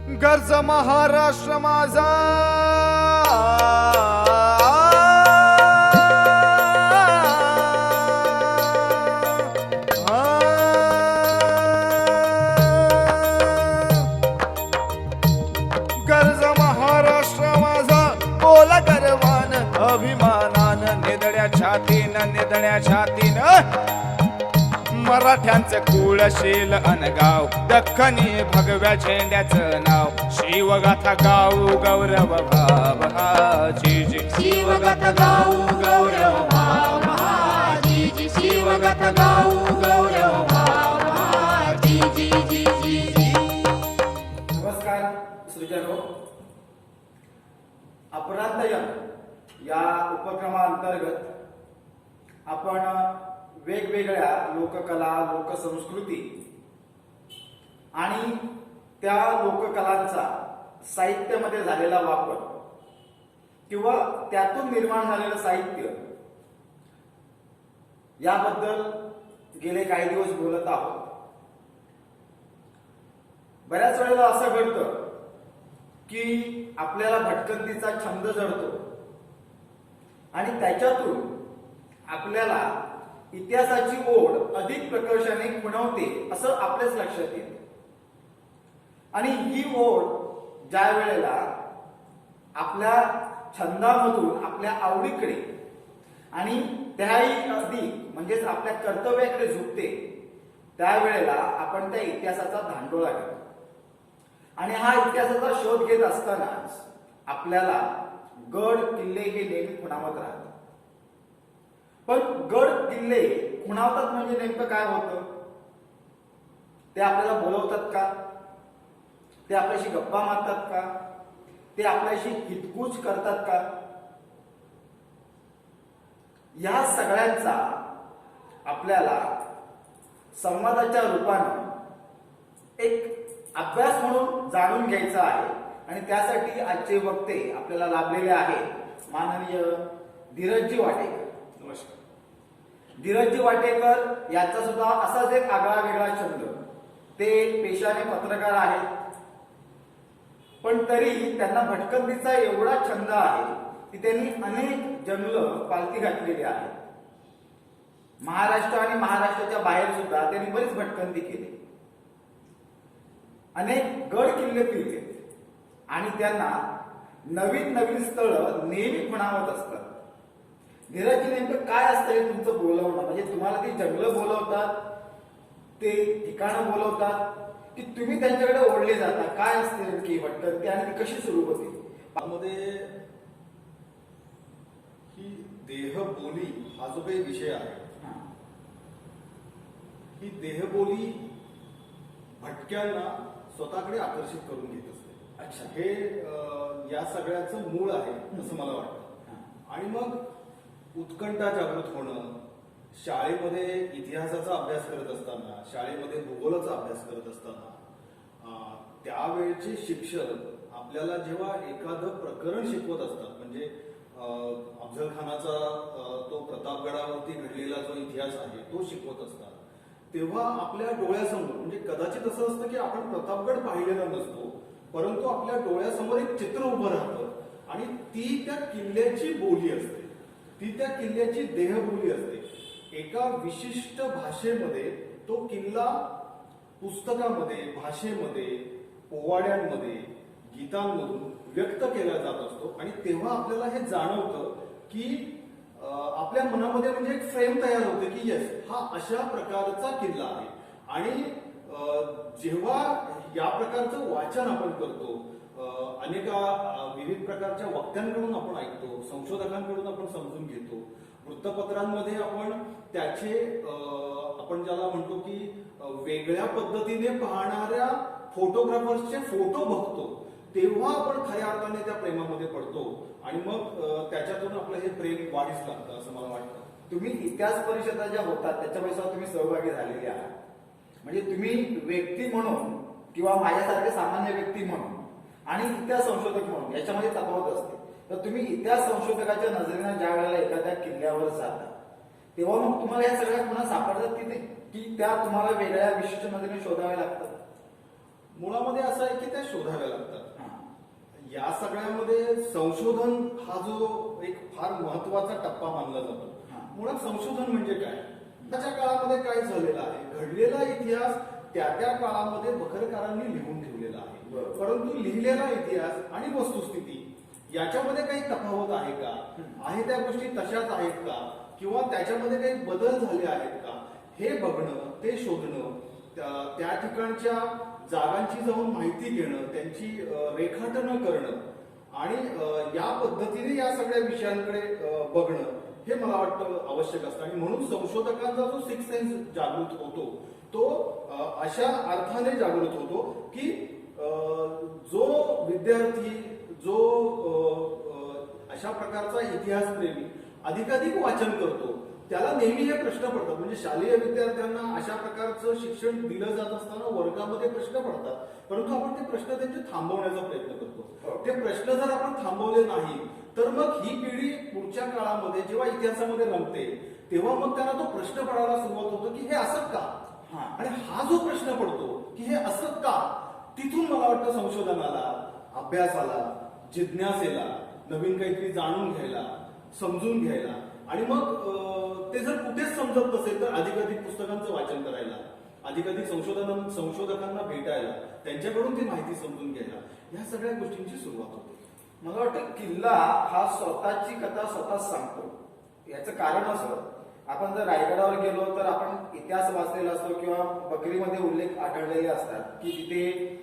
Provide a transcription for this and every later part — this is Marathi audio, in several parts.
गर्ज महाराष्ट्र माझा, गर्ज महाराष्ट्र माझा, बोला गर्वान अभिमानान, निदड्या छातीन मराठ्यांचं कुळशील अनगाव, दख्खनी भगव्या झेंड्याचं नाव, शिवगाथा गाऊ गौरव भाव हाजी जी, शिवगाथा गाऊ गौरव भाव हाजी जी, शिवगाथा गाऊ गौरव भाव हाजी जी जी जी जी. नमस्कार सृजनो. अपराधयन या उपक्रमाअंतर्गत आपण वेगवेगळ्या लोककला, लोकसंस्कृती आणि त्या लोककलांचा साहित्यामध्ये झालेला वापर किंवा त्यातून निर्माण झालेलं साहित्य याबद्दल गेले काही दिवस बोलत आहोत. बऱ्याच वेळेला असं घडतं की आपल्याला भटकंतीचा छंद जडतो आणि त्याच्यातून आपल्याला इतिहासाची ओढ अधिक प्रकर्षाने खुणवते असं आपल्याच लक्षात येते. आणि ही ओढ ज्या वेळेला आपल्या छंदामधून आपल्या आवडीकडे आणि त्याही अधिक म्हणजेच आपल्या कर्तव्याकडे झुकते, त्यावेळेला आपण त्या इतिहासाचा धांडोळा घेतो. आणि हा इतिहासाचा शोध घेत असतानाच आपल्याला गड किल्ले हे नेहमी खुणावत राहतात. पण गड किल्ले खुणावतात म्हणजे नेमकं काय होतं? ते आपल्याला बोलवतात का? ते आपल्याशी गप्पा मारतात का? ते आपल्याशी हितकूच करतात का? या सगळ्यांचा आपल्याला संवादाच्या रूपानं एक अभ्यास म्हणून जाणून घ्यायचा आहे. आणि त्यासाठी आजचे वक्ते आपल्याला लाभलेले आहेत माननीय धीरजजी वाटेकर. नमस्कार. धीरजजी वाटेकर यांचा सुद्धा असाच एक आगळा वेगळा छंद. ते पेशाने पत्रकार आहेत, पण तरी त्यांना भटकंतीचा एवढा छंद आहे की त्यांनी अनेक जंगलं पालथी घातलेली आहेत. महाराष्ट्र आणि महाराष्ट्राच्या बाहेर सुद्धा त्यांनी बरीच भटकंती केली, अनेक गड किल्ले फिरले आणि त्यांना नवीन नवीन स्थळं नेहमी खुणावत असतात. धीरजजी, नेमकं काय असतं हे तुमचं बोलवणं? म्हणजे तुम्हाला ती जंगलं बोलवतात, ते ठिकाणं बोलवतात की तुम्ही त्यांच्याकडे ओढले जाता? काय असते नेमकी भटकंती आणि ती कशी सुरू होते? त्यामध्ये ही देहबोली हा जो काही विषय आहे, ही देहबोली भटक्यांना स्वतःकडे आकर्षित करून घेत असते. अच्छा. हे या सगळ्याचं मूळ आहे असं मला वाटतं. आणि मग उत्कंठा जागृत होणं, शाळेमध्ये इतिहासाचा अभ्यास करत असताना, शाळेमध्ये भूगोलाचा अभ्यास करत असताना त्यावेळेचे शिक्षक आपल्याला जेव्हा एखादं प्रकरण शिकवत असतात, म्हणजे अफजल खानाचा तो प्रतापगडावरती घडलेला जो इतिहास आहे तो शिकवत असतात, तेव्हा आपल्या डोळ्यासमोर, म्हणजे कदाचित असं असतं की आपण प्रतापगड पाहिलेला नसतो, परंतु आपल्या डोळ्यासमोर एक चित्र उभं राहतं आणि ती त्या किल्ल्याची बोली असते, ती त्या किल्ल्याची देहबोली असते. एका विशिष्ट भाषेमध्ये तो किल्ला पुस्तकामध्ये, भाषेमध्ये, पोवाड्यांमध्ये, गीतांमधून व्यक्त केला जात असतो. आणि तेव्हा आपल्याला हे जाणवतं की आपल्या मनामध्ये म्हणजे एक फ्रेम तयार होते की येस, हा अशा प्रकारचा किल्ला आहे. आणि जेव्हा या प्रकारचं वाचन आपण करतो, अनेका विविध प्रकारच्या वक्त्यांकडून आपण ऐकतो, संशोधकांकडून आपण समजून घेतो, वृत्तपत्रांमध्ये आपण त्याचे आपण ज्याला म्हणतो की वेगळ्या पद्धतीने पाहणाऱ्या फोटोग्राफर्सचे फोटो बघतो, तेव्हा आपण खऱ्या अर्थाने त्या प्रेमामध्ये पडतो आणि मग त्याच्यातून आपलं हे प्रेम वाढीस लागतं असं मला वाटतं. तुम्ही इतिहास परिषदा ज्या होतात त्याच्यामध्ये सुद्धा तुम्ही सहभागी झालेले आहात. म्हणजे तुम्ही व्यक्ती म्हणून किंवा माझ्यासारखे सामान्य व्यक्ती म्हणून आणि इतिहास संशोधक म्हणून याच्यामध्ये तफावत असते. तर तुम्ही इतिहास संशोधकाच्या नजरेनं ज्या वेळेला एखाद्या किल्ल्यावर जाता तेव्हा मग तुम्हाला या सगळ्या पुन्हा सापडतात की नाही, की त्या तुम्हाला वेगळ्या विशिष्ट नजरेने शोधाव्या लागतात? मुळामध्ये असं आहे की त्या शोधाव्या लागतात. या सगळ्यामध्ये संशोधन हा जो एक फार महत्वाचा टप्पा मानला जातो. मुळात संशोधन म्हणजे काय? त्याच्या काळामध्ये काय झालेलं आहे, घडलेला इतिहास त्या त्या काळामध्ये बखरकारांनी लिहून ठेवलेला आहे. परंतु लिहिलेला इतिहास आणि वस्तुस्थिती याच्यामध्ये काही तफावत आहे का, आहे त्या गोष्टी तशाच आहेत का, किंवा त्याच्यामध्ये काही बदल झाले आहेत का, हे बघणं, ते शोधणं, त्या ठिकाणच्या जागांची जाऊन माहिती घेणं, त्यांची रेखाटनं करणं आणि या पद्धतीने या सगळ्या विषयांकडे बघणं हे मला वाटतं आवश्यक असतं. आणि म्हणून संशोधकांचा जो सिक्स सेन्स जागृत होतो तो अशा अर्थाने जागृत होतो की जो विद्यार्थी, जो अशा प्रकारचा इतिहासप्रेमी अधिकाधिक वाचन करतो त्याला नेहमी हे प्रश्न पडतात. म्हणजे शालेय विद्यार्थ्यांना अशा प्रकारचं शिक्षण दिलं जात असताना वर्गामध्ये प्रश्न पडतात, परंतु आपण ते प्रश्न त्यांचे थांबवण्याचा प्रयत्न करतो. ते प्रश्न जर आपण थांबवले नाही तर मग ही पिढी पुढच्या काळामध्ये जेव्हा इतिहासामध्ये रमते तेव्हा मग त्यांना तो प्रश्न पडायला सुरुवात होतो की हे असं का, आणि हा जो प्रश्न पडतो की हे असं का, तिथून मला वाटतं संशोधनाला, अभ्यासाला, जिज्ञासेला, नवीन काहीतरी जाणून घ्यायला, समजून घ्यायला, आणि मग ते जर कुठेच समजत नसेल तर अधिकाधिक पुस्तकांचं वाचन करायला, अधिकाधिक संशोधकांना भेटायला, त्यांच्याकडून ती माहिती समजून घ्यायला, या सगळ्या गोष्टींची सुरुवात होते. मला वाटतं किल्ला हा स्वतःची कथा स्वतःच सांगतो. याचं कारण असं, आपण जर रायगडावर गेलो तर आपण इतिहास वाचलेला असतो किंवा बकरीमध्ये उल्लेख आढळलेले असतात की तिथे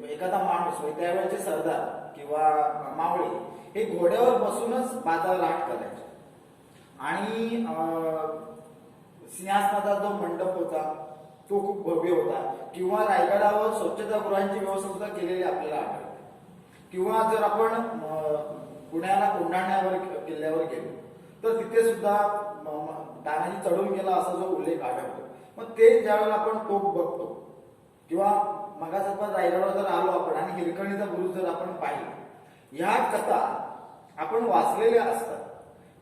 एखादा माणूस त्यावेळेचे सरदार किंवा मावळे हे घोड्यावर बसूनच बाजारहाट करायचे, आणि सिंहासनाचा जो मंडप होता तो खूप भव्य होता, किंवा रायगडावर स्वच्छतागृहांची व्यवस्था सुद्धा केलेली आपल्याला आढळते. किंवा जर आपण पुण्याला कोंढाण्यावर किल्ल्यावर गेलो तर तिथे सुद्धा तानाजी चढून गेला असा जो उल्लेख आढळतो. मग ते ज्यावेळेला आपण तोफ बघतो किंवा मगाच आपण रायगडावर जर आलो आपण आणि हिरकणीचा बुरुज जर आपण पाहिला, ह्या कथा आपण वाचलेल्या असतात,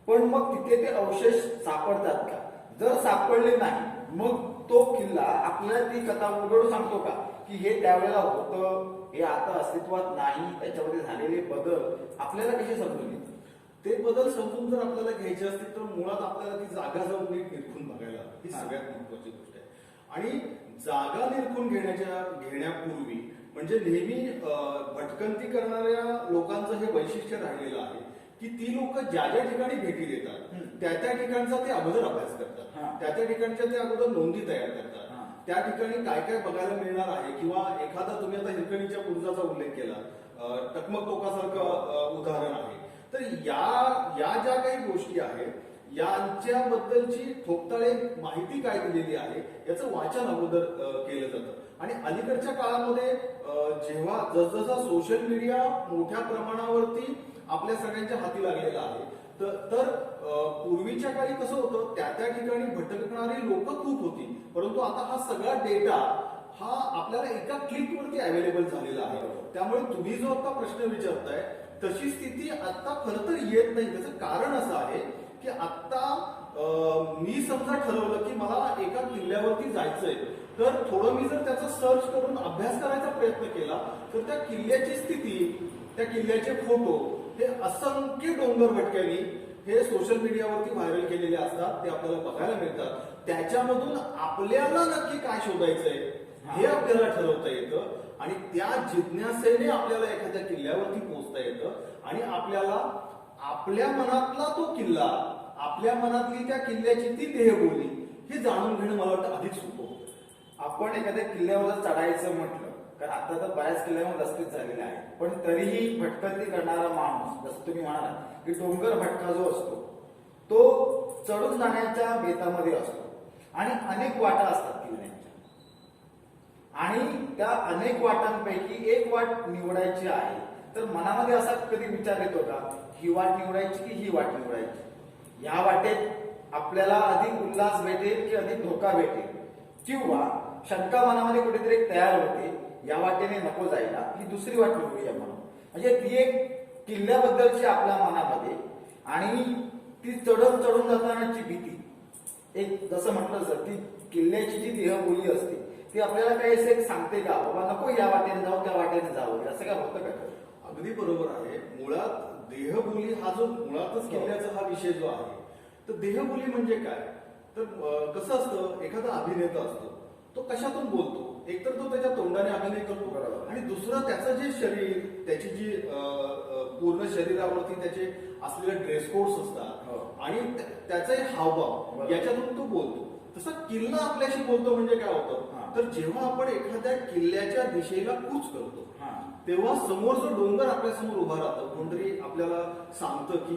पण मग तिथे ते अवशेष सापडतात का? जर सापडले नाही मग तो किल्ला आपल्याला ती कथा उलगडून सांगतो का की हे त्यावेळेला होतं, हे आता अस्तित्वात नाही, त्याच्यामध्ये झालेले बदल आपल्याला कसे समजून येतात? ते बदल समजून जर आपल्याला घ्यायचे असतील तर मुळात आपल्याला ती जागा जाऊन नीट निरखून बघायला ही सगळ्यात महत्वाची गोष्ट आहे. आणि जागा निरखून घेण्यापूर्वी म्हणजे नेहमी भटकंती करणाऱ्या लोकांचं हे वैशिष्ट्य राहिलेलं आहे की ती लोक ज्या ज्या ठिकाणी भेटी देतात त्या त्या ठिकाणचा ते अगोदर अभ्यास करतात, त्या त्या ठिकाणच्या ते अगोदर नोंदी तयार करतात, त्या ठिकाणी काय काय बघायला मिळणार आहे, किंवा एखादा तुम्ही आता हिरकणीच्या बुरुजाचा उल्लेख केला, टकमक टोकासारखं उदाहरण आहे, तर या ज्या काही गोष्टी आहेत यांच्याबद्दलची ठोकताळे माहिती काय दिलेली आहे याचं वाचन अगोदर केलं जातं. आणि अलीकडच्या काळामध्ये जेव्हा जसजसा सोशल मीडिया मोठ्या प्रमाणावरती आपल्या सगळ्यांच्या हाती लागलेला आहे तर पूर्वीच्या काळी कसं होतं, त्या त्या ठिकाणी भटकणारी लोक खूप होती, परंतु आता हा सगळा डेटा हा आपल्याला एका क्लिकवरती अवेलेबल झालेला आहे. त्यामुळे तुम्ही जो आता प्रश्न विचारताय तशी स्थिती आता खरं तर येत नाही. त्याचं कारण असं आहे की आता मी समजा ठरवलं की मला एका किल्ल्यावरती जायचंय, तर थोडं मी जर त्याचा सर्च करून अभ्यास करायचा प्रयत्न केला तर त्या किल्ल्याची स्थिती, त्या किल्ल्याचे फोटो हे असंख्य डोंगर भटक्यांनी हे सोशल मीडियावरती व्हायरल केलेले असतात, ते आपल्याला बघायला मिळतात. त्याच्यामधून आपल्याला नक्की काय शोधायचंय हे आपल्याला ठरवता येतं, आणि त्या जिज्ञासेने आपल्याला एखाद्या किल्ल्यावरती पोहोचता येतं, आणि आपल्याला आपल्या मनातला तो किल्ला, आपल्या मनातली त्या किल्ल्याची ती देहबोली हे जाणून घेणं मला वाटतं अधिक सोपं होतं. आपण एखाद्या किल्ल्यावर चढायचं म्हटलं, कारण आता तर बऱ्याच किल्ल्यावर रस्तेच झालेले आहेत, पण तरीही भटकंती करणारा माणूस, जसं तुम्ही म्हणाला की डोंगर भटका जो असतो तो चढून जाण्याच्या बेतामध्ये असतो, आणि अनेक वाटा असतात किल्ल्याच्या, आणि त्या अनेक वाटांपैकी एक वाट निवडायची आहे, तर मनामध्ये असा कधी विचार येतो का ही वाट निवडायची की ही वाट निवडायची? या वाटेत आपल्याला अधिक उल्हास भेटेल की अधिक धोका भेटेल, किंवा शंका मनामध्ये कुठेतरी तयार होते या वाटेने नको जायला, ही दुसरी वाट निवडूया म्हणून. म्हणजे ती एक किल्ल्याबद्दलची आपल्या मनामध्ये, आणि ती चढून जातानाची भीती, एक जसं म्हटलं सर ती किल्ल्याची जी देहबोली असते ती आपल्याला काही असं एक सांगते का बाबा नको या वाटेने जाऊ त्या वाटेने जाऊ असं काय होतं का? अगदी बरोबर आहे. मुळात देहबोली हा जो मुळातच किल्ल्याचा हा विषय जो आहे, तर देहबोली म्हणजे काय, तर कसं असतं, एखादा अभिनेता असतो तो कशातून बोलतो, एकतर तो त्याच्या तोंडाने अभिनय करतो बरोबर. आणि दुसरं त्याचं जे शरीर, त्याची जी पूर्ण शरीरावरती त्याचे असलेले ड्रेस कोड्स हो. असतात आणि त्याचे हावभाव बरोबर. याच्यातून तो बोलतो. तसा किल्ला आपल्याशी बोलतो म्हणजे काय हा. होतं, तर जेव्हा आपण एखाद्या किल्ल्याच्या दिशेला कूच करतो हा. तेव्हा समोर जो डोंगर आपल्यासमोर उभा राहतो, कोणतरी आपल्याला सांगतं की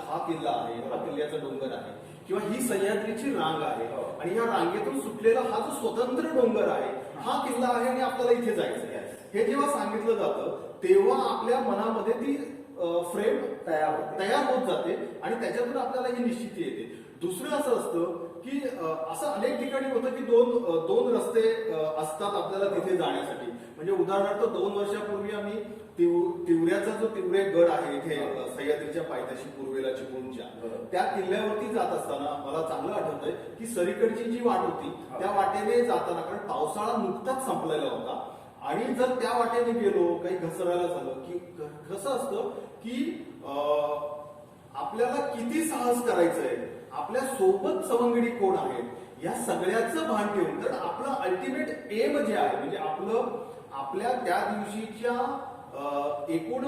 हा किल्ला आहे, हा किल्ल्याचा डोंगर आहे किंवा ही सह्याद्रीची रांग आहे हो. आणि या रांगेतून सुटलेला हा जो स्वतंत्र डोंगर आहे हा किल्ला आहे आणि आपल्याला इथे जायचं आहे, हे जेव्हा सांगितलं जातं तेव्हा आपल्या मनामध्ये ती फ्रेम तयार होत जाते आणि त्याच्यातून आपल्याला ही निश्चिती येते. दुसरं असं असतं की असं अनेक ठिकाणी होतं की दोन रस्ते असतात आपल्याला तिथे जाण्यासाठी. म्हणजे उदाहरणार्थ 2 वर्षापूर्वी आम्ही तिवऱ्याचा जो तिवरे गड आहे इथे सह्याद्रीच्या पायथ्याशी पूर्वेला चिपळूणच्या, बरोबर. त्या किल्ल्यावरती जात असताना मला चांगलं आठवतंय की सरीकडची जी वाट होती त्या वाटेने जाताना, कारण पावसाळा नुकताच संपलेला होता आणि जर त्या वाटेने गेलो, काही घसरायला झालं की कसं असतं की आपल्याला किती साहस करायचंय, आपल्या सोबत सवंगडी कोण आहेत या सगळ्याचं भान ठेवून, तर आपलं अल्टिमेट एम जे आहे म्हणजे आपल्या त्या दिवशीच्या एकूण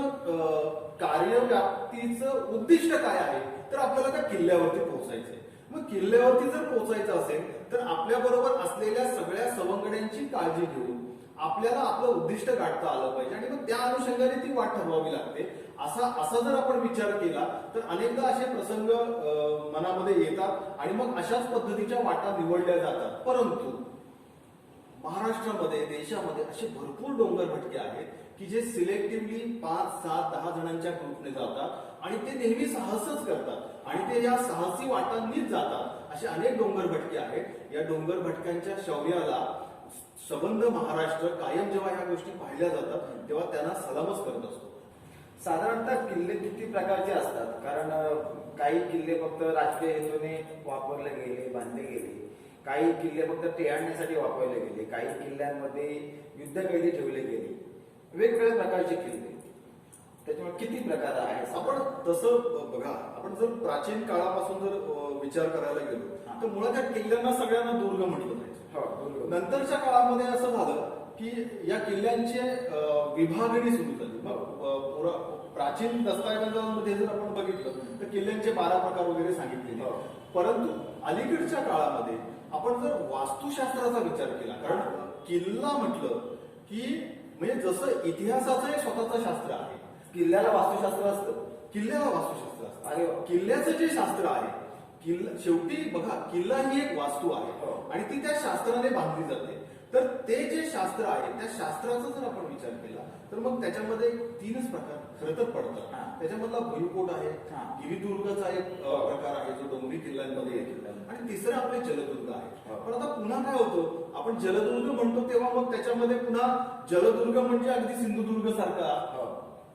कार्यव्याप्तीचं उद्दिष्ट काय आहे, तर आपल्याला त्या किल्ल्यावरती पोहोचायचंय. मग किल्ल्यावरती जर पोहोचायचं असेल तर आपल्या बरोबर असलेल्या सगळ्या सवंगड्यांची काळजी घेऊन आपल्याला आपलं उद्दिष्ट गाठता आलं पाहिजे आणि मग त्या अनुषंगाने ती वाट ठरवावी लागते. असा जर आपण विचार केला तर अनेकदा असे प्रसंग मनामध्ये येतात आणि मग अशाच पद्धतीच्या वाटा निवडल्या जातात. परंतु महाराष्ट्रामध्ये, देशामध्ये असे भरपूर डोंगर भटके आहेत की जे सिलेक्टिव्हली 5, 7, 10 जणांच्या ग्रुपने जातात आणि ते नेहमी साहसच करतात आणि ते या साहसी वाटांनीच जातात. असे अनेक डोंगर भटके आहेत. या डोंगर भटक्यांच्या शौर्याला संबंध महाराष्ट्र कायम जेव्हा ह्या गोष्टी पाहिल्या जातात तेव्हा त्यांना सलामच करत असतो. साधारणतः किल्ले किती प्रकारचे असतात? कारण काही किल्ले फक्त राजकीय हेतूने वापरले गेले, बांधले गेले, काही किल्ले फक्त टेहळणीसाठी वापरले गेले, काही किल्ल्यांमध्ये युद्धकैदी ठेवले गेले, वेगवेगळ्या प्रकारचे किल्ले. त्याच्यामुळे किती प्रकार आहेत? आपण तसं बघा, आपण जर प्राचीन काळापासून जर विचार करायला गेलो तर मुळात या किल्ल्यांना सगळ्यांना दुर्ग म्हटलं जायचं. नंतरच्या काळामध्ये असं झालं की या किल्ल्यांचे विभागणी सुरू झाली. प्राचीन दस्तावेजांमध्ये जर आपण बघितलं तर किल्ल्यांचे 12 प्रकार वगैरे सांगितलेले. परंतु अलीकडच्या काळामध्ये आपण जर वास्तुशास्त्राचा विचार केला, कारण किल्ला म्हटलं की म्हणजे जसं इतिहासाचं एक स्वतःचं शास्त्र आहे, किल्ल्याला वास्तुशास्त्र असतं, किल्ल्याला वास्तुशास्त्र असतं. अरे वा. किल्ल्याचं जे शास्त्र आहे, शेवटी बघा किल्ला ही एक वास्तू आहे आणि ती त्या शास्त्राने बांधली जाते. तर ते जे शास्त्र आहे त्या शास्त्राचा जर आपण विचार केला तर मग त्याच्यामध्ये 3च प्रकार खरं तर पडतात. त्याच्यामधला भुईकोट आहे, गिरिदुर्गचा एक प्रकार आहे जो डोंगरी किल्ल्यांमध्ये येतो आणि तिसरं आपले जलदुर्ग आहे. पण आता पुन्हा काय होतं, आपण जलदुर्ग म्हणतो तेव्हा मग त्याच्यामध्ये पुन्हा जलदुर्ग म्हणजे अगदी सिंधुदुर्ग सारखा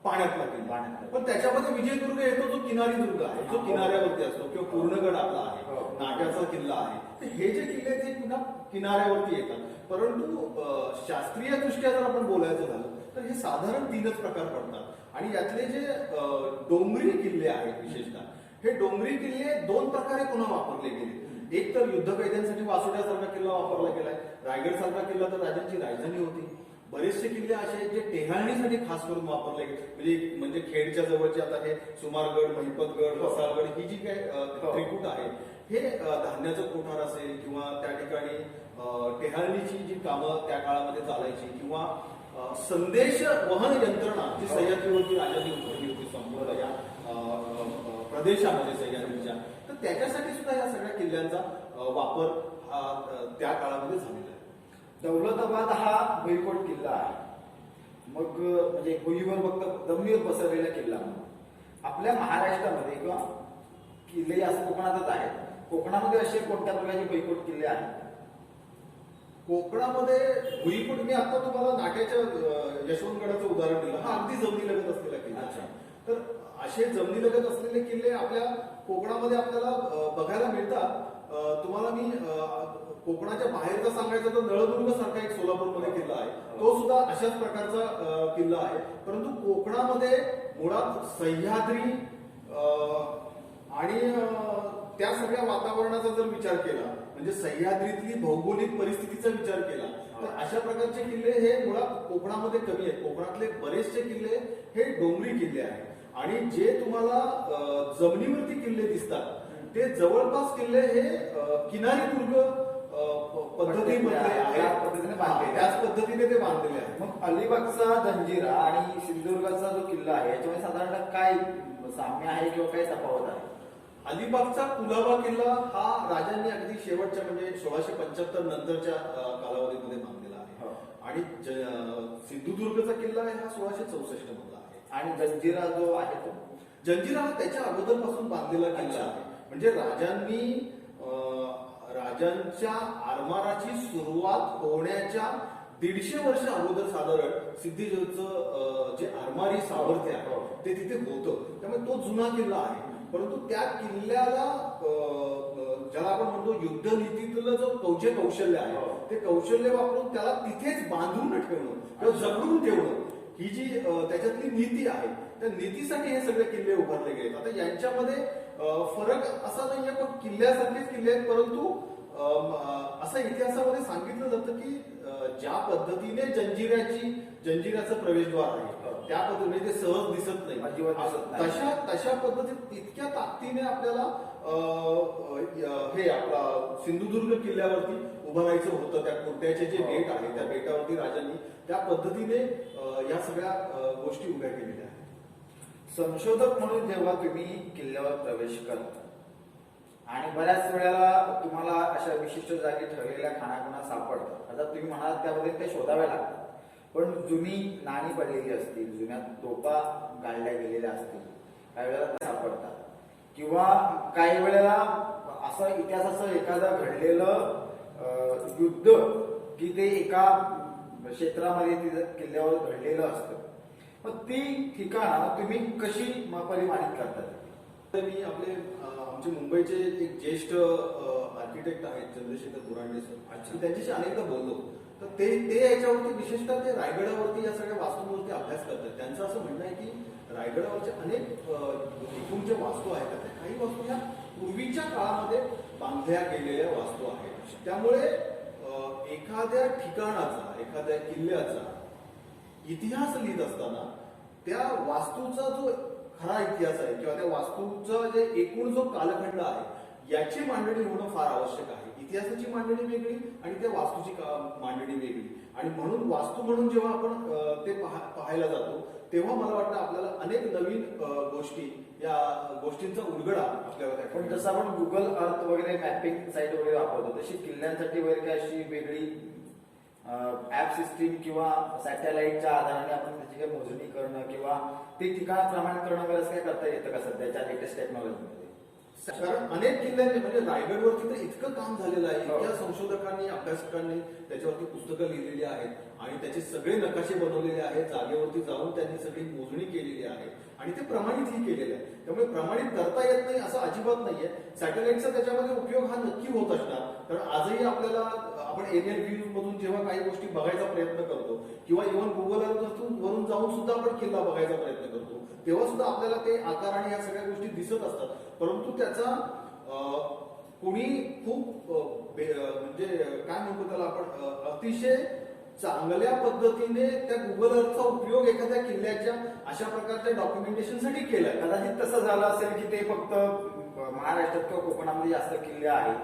पाण्यातला किल्ला, पण त्याच्यामध्ये विजयदुर्ग येतो जो किनारी दुर्ग आहे, जो किनाऱ्यावरती असतो, किंवा पूर्णगड आपला आहे, नाट्याचा किल्ला आहे. तर हे जे किल्ले आहेत ते पुन्हा किनाऱ्यावरती येतात. परंतु शास्त्रीय दृष्ट्या जर आपण बोलायचं झालं तर हे साधारण 3च प्रकार पडतात आणि यातले जे डोंगरी किल्ले आहेत विशेषतः हे डोंगरी किल्ले 2 प्रकारे पुन्हा वापरले गेले. एक तर युद्ध कैद्यांसाठी वासोड्यासारखा किल्ला वापरला गेलाय, रायगड सारखा किल्ला तर राजांची राजधानी होती. बरेचसे किल्ले असे आहेत जे टेहळणीसाठी खास करून वापरले गेले. म्हणजे खेडच्या जवळचे आता हे सुमारगड, महिपतगड, वसाळगड ही जी काही त्रिकूट आहे, हे धान्याचं कोठार असेल किंवा त्या ठिकाणी टेहळणीची जी कामं त्या काळामध्ये चालायची किंवा संदेश वहन यंत्रणा जी सह्याद्रीवरती राजांनी उभारली होती संपूर्ण या प्रदेशामध्ये सह्याद्रीच्या, तर त्याच्यासाठी सुद्धा या सगळ्या किल्ल्यांचा वापर त्या काळामध्ये झालेला आहे. दौलताबाद हा भुईकोट किल्ला आहे. मग म्हणजे भुईवर फक्त जमिनीवर पसरलेला किल्ला म्हणून आपल्या महाराष्ट्रामध्ये किंवा किल्ले असं कोकणातच आहेत. कोकणामध्ये असे कोणत्या प्रकारचे भुईकोट किल्ले आहेत? कोकणामध्ये भुईकोट, मी आता तुम्हाला नाट्याच्या यशवंतगडाचं उदाहरण दिलं, हा अगदी जमिनीलगत असलेला किल्ला. तर असे जमिनीलगत असलेले किल्ले आपल्या कोकणामध्ये आपल्याला बघायला मिळतात. तुम्हाला मी कोकणाच्या बाहेरचा सांगायचा तर नळदुर्ग सारखा एक सोलापूरमध्ये किल्ला आहे, तो सुद्धा अशाच प्रकारचा किल्ला आहे. परंतु कोकणामध्ये मुळात सह्याद्री आणि त्या सगळ्या वातावरणाचा जर विचार केला, म्हणजे सह्याद्रीतली भौगोलिक परिस्थितीचा विचार केला, तर अशा प्रकारचे किल्ले हे मुळात कोकणामध्ये कमी आहेत. कोकणातले बरेचसे किल्ले हे डोंगरी किल्ले आहेत. आणि जे तुम्हाला जमिनीवरती किल्ले दिसतात ते जवळपास किल्ले हे किनारी दुर्ग पद्धतीमध्ये आहेत, त्याच पद्धतीने ते बांधलेले आहेत. मग अलिबागचा जंजिरा आणि सिंधुदुर्गाचा जो किल्ला आहे याच्यामध्ये साधारणतः काय साम्य आहे किंवा काय तफावत आहे? अलिबागचा कुलाबा किल्ला हा राजांनी अगदी शेवटच्या म्हणजे 1675 नंतरच्या कालावधीमध्ये बांधलेला आहे. आणि सिंधुदुर्गचा किल्ला आहे हा 1664 मधला आहे. आणि जंजिरा जो आहे तो जंजिरा हा त्याच्या अगोदरपासून बांधलेला किल्ला आहे. म्हणजे राजांच्या आरमाराची सुरुवात होण्याच्या 150 वर्ष अगोदर साधारण सिद्धिजोगचं जे आरमारी सामर्थ्य आहे ते तिथे होतं. त्यामुळे तो जुना किल्ला आहे. परंतु त्या किल्ल्याला ज्याला आपण म्हणतो युद्धनीतीतलं जो कौशल्य आहे ते कौशल्य वापरून त्याला तिथेच बांधून ठेवणं किंवा जपडून ठेवणं ही जी त्याच्यातली नीती आहे, त्या नीतीसाठी हे सगळे किल्ले उभारले गेले. आता यांच्यामध्ये फरक असा नाहीये, पण किल्ल्यासारखेच किल्ले आहेत. परंतु असं इतिहासामध्ये सांगितलं जातं की ज्या पद्धतीने जंजिऱ्याचं प्रवेशद्वार आहे त्या पद्धतीने ते सहज दिसत नाही, तशा पद्धतीत इतक्या ताकदीने आपल्याला हे आपला सिंधुदुर्ग किल्ल्यावरती उभं राहायचं होतं. त्या कोट्याचे जे गेट आहे त्या गेटावरती राजांनी त्या पद्धतीने या सगळ्या गोष्टी उभ्या केलेल्या आहेत. संशोधक म्हणून जेव्हा तुम्ही किल्ल्यावर प्रवेश करता आणि बऱ्याच वेळेला तुम्हाला अशा विशिष्ट जागी ठरलेल्या खाणाखुणा सापडतात. आता तुम्ही म्हणाल त्यामध्ये ते शोधावे लागतात, पण जुनी नाणी पडलेली असतील, जुन्या तोफा गाळल्या गेलेल्या असतील, काही वेळेला ते सापडतात. किंवा काही वेळेला असं इतिहासाचं एखादं घडलेलं युद्ध की ते एका क्षेत्रामध्ये किल्ल्यावर घडलेलं असतं. मग ती ठिकाणं तुम्ही कशी परिमाणित करतात? मी आमचे मुंबईचे एक ज्येष्ठ आर्किटेक्ट आहेत चंद्रशेखर बुरांडे सर, त्यांच्याशी अनेकदा बोललो. तर ते याच्यावरती विशेषतः ते रायगडावरती या सगळ्या वास्तूंवरती अभ्यास करतात. त्यांचं असं म्हणणं आहे की रायगडावरच्या अनेक एकूण ज्या वास्तू आहेत त्या काही वास्तू ह्या पूर्वीच्या काळामध्ये बांधल्या गेलेल्या वास्तू आहेत. त्यामुळे एखाद्या ठिकाणाचा, एखाद्या किल्ल्याचा इतिहास लिहित असताना त्या वास्तूचा जो खरा इतिहास आहे किंवा त्या वास्तूचा जे एकूण जो कालखंड आहे याची मांडणी होणं फार आवश्यक आहे. इतिहासाची मांडणी वेगळी आणि त्या वास्तूची मांडणी वेगळी. आणि म्हणून वास्तू म्हणून जेव्हा आपण ते पाहायला जातो तेव्हा मला वाटतं आपल्याला अनेक नवीन गोष्टी, या गोष्टींचा उलगडा आपल्याला. पण जसं आपण गुगल अर्थ वगैरे मॅपिंग साईट वगैरे वापरतो तशी किल्ल्यांसाठी वगैरे काय अशी वेगळी ऍप सिस्टीम किंवा सॅटेलाइटच्या आधाराने आपण त्याची काही मोजणी करणं किंवा ते ठिकाण प्रमाणित करणं वगैरे काय करता येतं का सध्याच्या लेटेस्ट टेक्नॉलॉजीमध्ये? कारण अनेक किल्ल्यांनी म्हणजे रायगडवरती तर इतकं काम झालेलं आहे. इतक्या संशोधकांनी, अभ्यासकांनी त्याच्यावरती पुस्तकं लिहिलेली आहेत आणि त्याचे सगळे नकाशे बनवलेले आहेत. जागेवरती जाऊन त्यांनी सगळी मोजणी केलेली आहे आणि ते प्रमाणितही केलेलं आहे. त्यामुळे प्रमाणित करता येत नाही असं अजिबात नाहीये. सॅटेलाइटचा त्याच्यामध्ये उपयोग हा नक्की होत असणार. कारण आजही आपल्याला आपण एरियल व्ह्यूज मधून जेव्हा काही गोष्टी बघायचा प्रयत्न करतो किंवा इव्हन गुगल वरून जाऊन सुद्धा आपण किल्ला बघायचा प्रयत्न करतो तेव्हा सुद्धा आपल्याला ते आकार आणि या सगळ्या गोष्टी दिसत असतात. परंतु त्याचा कोणी खूप म्हणजे काय म्हणतो त्याला आपण अतिशय चांगल्या पद्धतीने त्या गुगल अर्थचा उपयोग एखाद्या किल्ल्याच्या अशा प्रकारच्या डॉक्युमेंटेशनसाठी केलाय. कदाचित तसं झालं असेल की ते फक्त महाराष्ट्रात किंवा कोकणामध्ये जास्त किल्ले आहेत,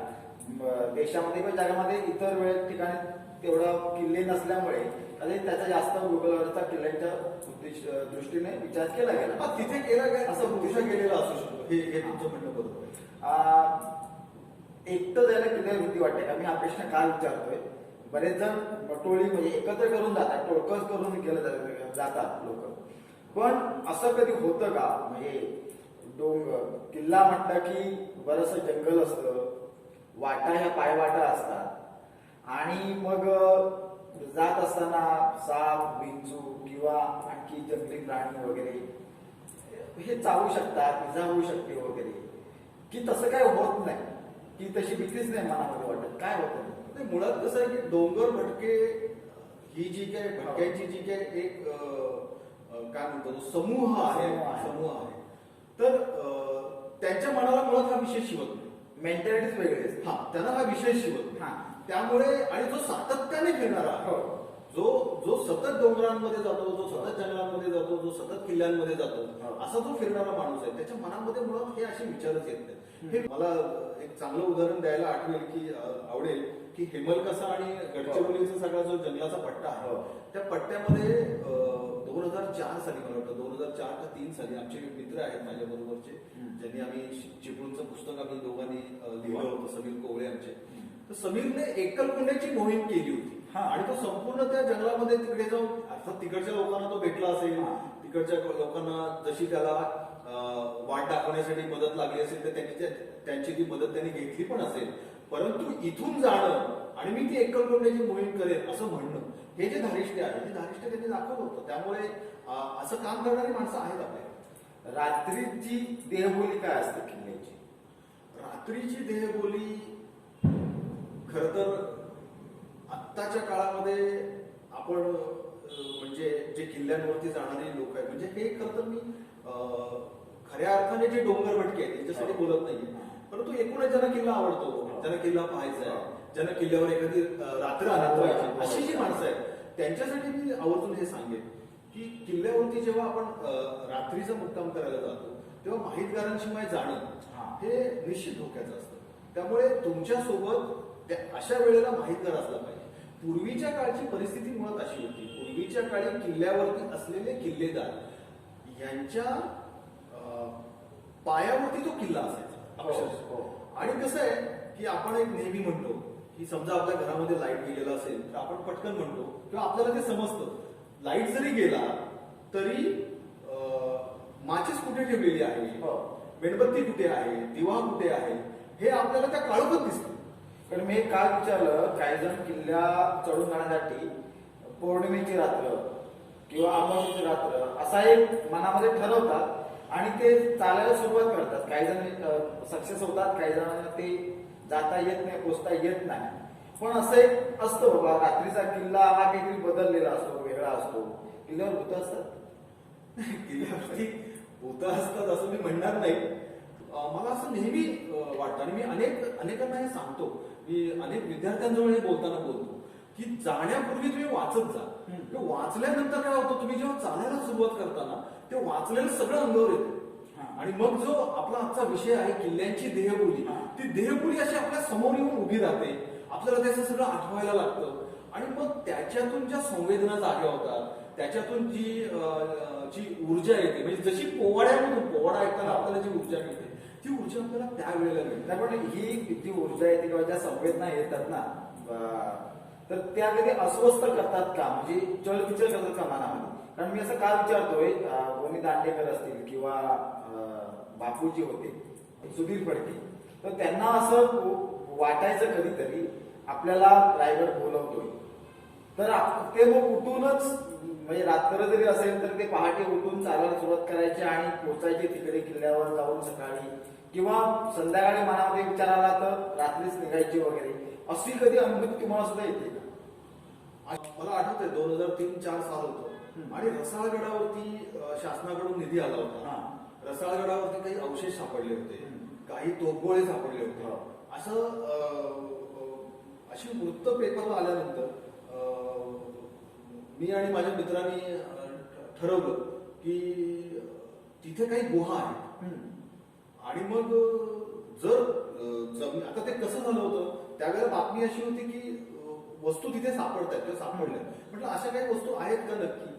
देशामध्ये किंवा जगामध्ये इतर वेळ ठिकाणी तेवढं किल्ले नसल्यामुळे त्याचा जास्त गुगल अर्थचा किल्ल्यांच्या दृष्टीने विचार केला गेला. तिथे केला गेला असं उद्देश केलेला असू शकतो. हे तुमचं म्हणणं बरोबर आहे. एकटं जायला किल्ल्यावर भीती वाटते का? मी हा प्रश्न का विचारतोय? बरेच जण टोळी म्हणजे एकत्र करून जातात, टोळकस करून केलं जातात लोक. पण असं कधी होतं का? म्हणजे किल्ला म्हटलं की बरंच जंगल असतं, वाटा ह्या पायवाटा असतात आणि मग जात असताना साप, विंचू किंवा आणखी जंगली प्राणी वगैरे हे चावू शकतात, इजा होऊ शकते वगैरे, की तसं काय होत नाही, की तशी भीतीच नाही मनामध्ये वाटत? काय होतं? ते मुळात कसं आहे की डोंगर भटके ही जी काय भटक्यांची जी काय एक काय म्हणतो समूह आहे. तर त्यांच्या मनाला मुळात हा विषय शिवत नाही. मेंटॅलिटीच वेगळी असते. हा, त्यांना हा विषय शिवत नाही. हा. त्यामुळे आणि जो सातत्याने फिरणारा हो. जो सतत डोंगरांमध्ये जातो, जो सतत जंगलांमध्ये जातो, जो सतत किल्ल्यांमध्ये जातो, हो. असा जो फिरणारा माणूस आहे त्याच्या मनामध्ये मुळात हे असे विचारच येत नाही. हे मला एक चांगलं उदाहरण द्यायला आवडेल की हेमलकसा आणि गडचिरोलीचा सगळा जो जंगलाचा पट्टा आहे हो. त्या पट्ट्यामध्ये 2004 साली मला वाटतं 2004 का 3 साली आमचे मित्र आहेत माझ्या बरोबरचे ज्यांनी आम्ही चिपळूणचं पुस्तक आम्ही दोघांनी लिहिलं होतं, समीर कोवळे आमचे. तर समीरने एकलकोंड्याची मोहीम केली होती हा. आणि तो संपूर्ण त्या जंगलामध्ये तिकडे जाऊन अर्थात तिकडच्या लोकांना तो भेटला असेल, हा. तिकडच्या लोकांना जशी त्याला वाट दाखवण्यासाठी मदत लागली असेल तर त्यांची ती मदत त्यांनी घेतली पण असेल. परंतु इथून जाणं आणि मी ती एकलकोंड्याची मोहीम करेन असं म्हणणं हे जे धारिष्ट्य आहे ते धारिष्ट्य त्यांनी दाखवलं होतं. त्यामुळे असं काम करणारी माणसं आहेत आपल्या. रात्रीची देहबोली काय असते किल्ल्याची? रात्रीची देहबोली खर तर आत्ताच्या काळामध्ये आपण म्हणजे जे किल्ल्यांवरती जाणारे लोक आहेत म्हणजे हे खरं तर मी खऱ्या अर्थाने जे डोंगर भटके आहेत त्यांच्यासाठी बोलत नाहीये. परंतु एकूणच ज्यांना किल्ला आवडतो, ज्यांना किल्ला पाहायचा आहे, ज्यांना किल्ल्यावर एखादी रात्र अनुभवायची अशी जी माणसं आहेत त्यांच्यासाठी मी आवर्जून हे सांगेन की किल्ल्यावरती जेव्हा आपण रात्रीचा मुक्काम करायला जातो तेव्हा माहितगारांशिवाय जाणं हे निश्चित धोक्याचं असतं. त्यामुळे तुमच्या सोबत अशा वेळेला माहितगार असला पाहिजे. पूर्वीच्या काळची परिस्थिती मुळात अशी होती. पूर्वीच्या काळी किल्ल्यावरती असलेले किल्लेदार यांच्या पायावरती तो किल्ला असायचा अक्षरशः. आणि कसं आहे की आपण एक नेहमी म्हणतो की समजा आपल्या घरामध्ये लाईट गेलेला असेल तर आपण पटकन म्हणतो किंवा आपल्याला ते समजतं लाईट जरी गेला तरी माचीस कुठे ठेवलेली आहे, मेणबत्ती कुठे आहे, दिवा कुठे आहे हे आपल्याला त्या काळोखात दिसतं. पण मी काल विचारलं, काही जण किल्ला चढून जाण्यासाठी पौर्णिमेची रात्र किंवा अमावस्येची रात्र असा एक मनामध्ये ठरवतात आणि ते चालायला सुरुवात करतात. काही जण सक्सेस होतात, काही जणांना ते जाता येत नाही, पोचता येत नाही. पण असं एक असतं बाबा, रात्रीचा किल्ला हा काहीतरी बदललेला असतो, वेगळा असतो. किल्ल्यावर भूत असतात. किल्ल्यावरती भूत असतात असं मी म्हणणार नाही. मला असं नेहमी वाटतं आणि मी अनेकांना हे सांगतो. मी अनेक विद्यार्थ्यांजवळ हे बोलताना बोलतो की जाण्यापूर्वी तुम्ही वाचत जा. वाचल्यानंतर काय होतं, तुम्ही जेव्हा चालायला सुरुवात करताना ते वाचलेलं सगळं अंगावर येतं आणि मग जो आपला आजचा विषय आहे किल्ल्यांची देहबोली, ती देहबोली अशी आपल्या समोर येऊन उभी राहते. आपल्याला त्याचं सगळं आठवायला लागतं आणि मग त्याच्यातून ज्या संवेदना जाग्या होतात, त्याच्यातून जी ऊर्जा येते, म्हणजे जशी पोवाडा ऐकताना आपल्याला जी ऊर्जा मिळते ती ऊर्जा आपल्याला त्यावेळेला मिळते. पण ही जी ऊर्जा येते किंवा ज्या संवेदना येतात ना, तर त्या कधी अस्वस्थ करतात का, म्हणजे चळविचळ करतात का मनामध्ये? कारण मी असं का विचारतोय, गोनी दांडेकर असतील किंवा बापूजी होते, सुधीर फडके, तर त्यांना असं वाटायचं कधीतरी आपल्याला रायगड बोलवतोय तर ते मग उठूनच, म्हणजे रात्र जरी असेल तर ते पहाटे उठून चालायला सुरुवात करायचे आणि पोचायचे तिकडे किल्ल्यावर जाऊन सकाळी, किंवा संध्याकाळी मनामध्ये विचार आला तर रात्रीच निघायची वगैरे. अशी कधी अनुभूती तुम्हाला सुद्धा येते का? मला आठवतंय 2003-04 साल होतं आणि रसाळगडावरती शासनाकडून निधी आला होता. रसाळगडावरती काही अवशेष सापडले होते, काही तोफगोळे सापडले होते. अशी वृत्त पेपरला आल्यानंतर मी आणि माझ्या मित्रांनी ठरवलं की तिथे काही गुहा आहेत आणि मग जर आता ते कसं झालं होतं त्यावेळेला बातमी अशी होती की वस्तू तिथे सापडतात किंवा सापडल्या. म्हटलं अशा काही वस्तू आहेत का नक्की,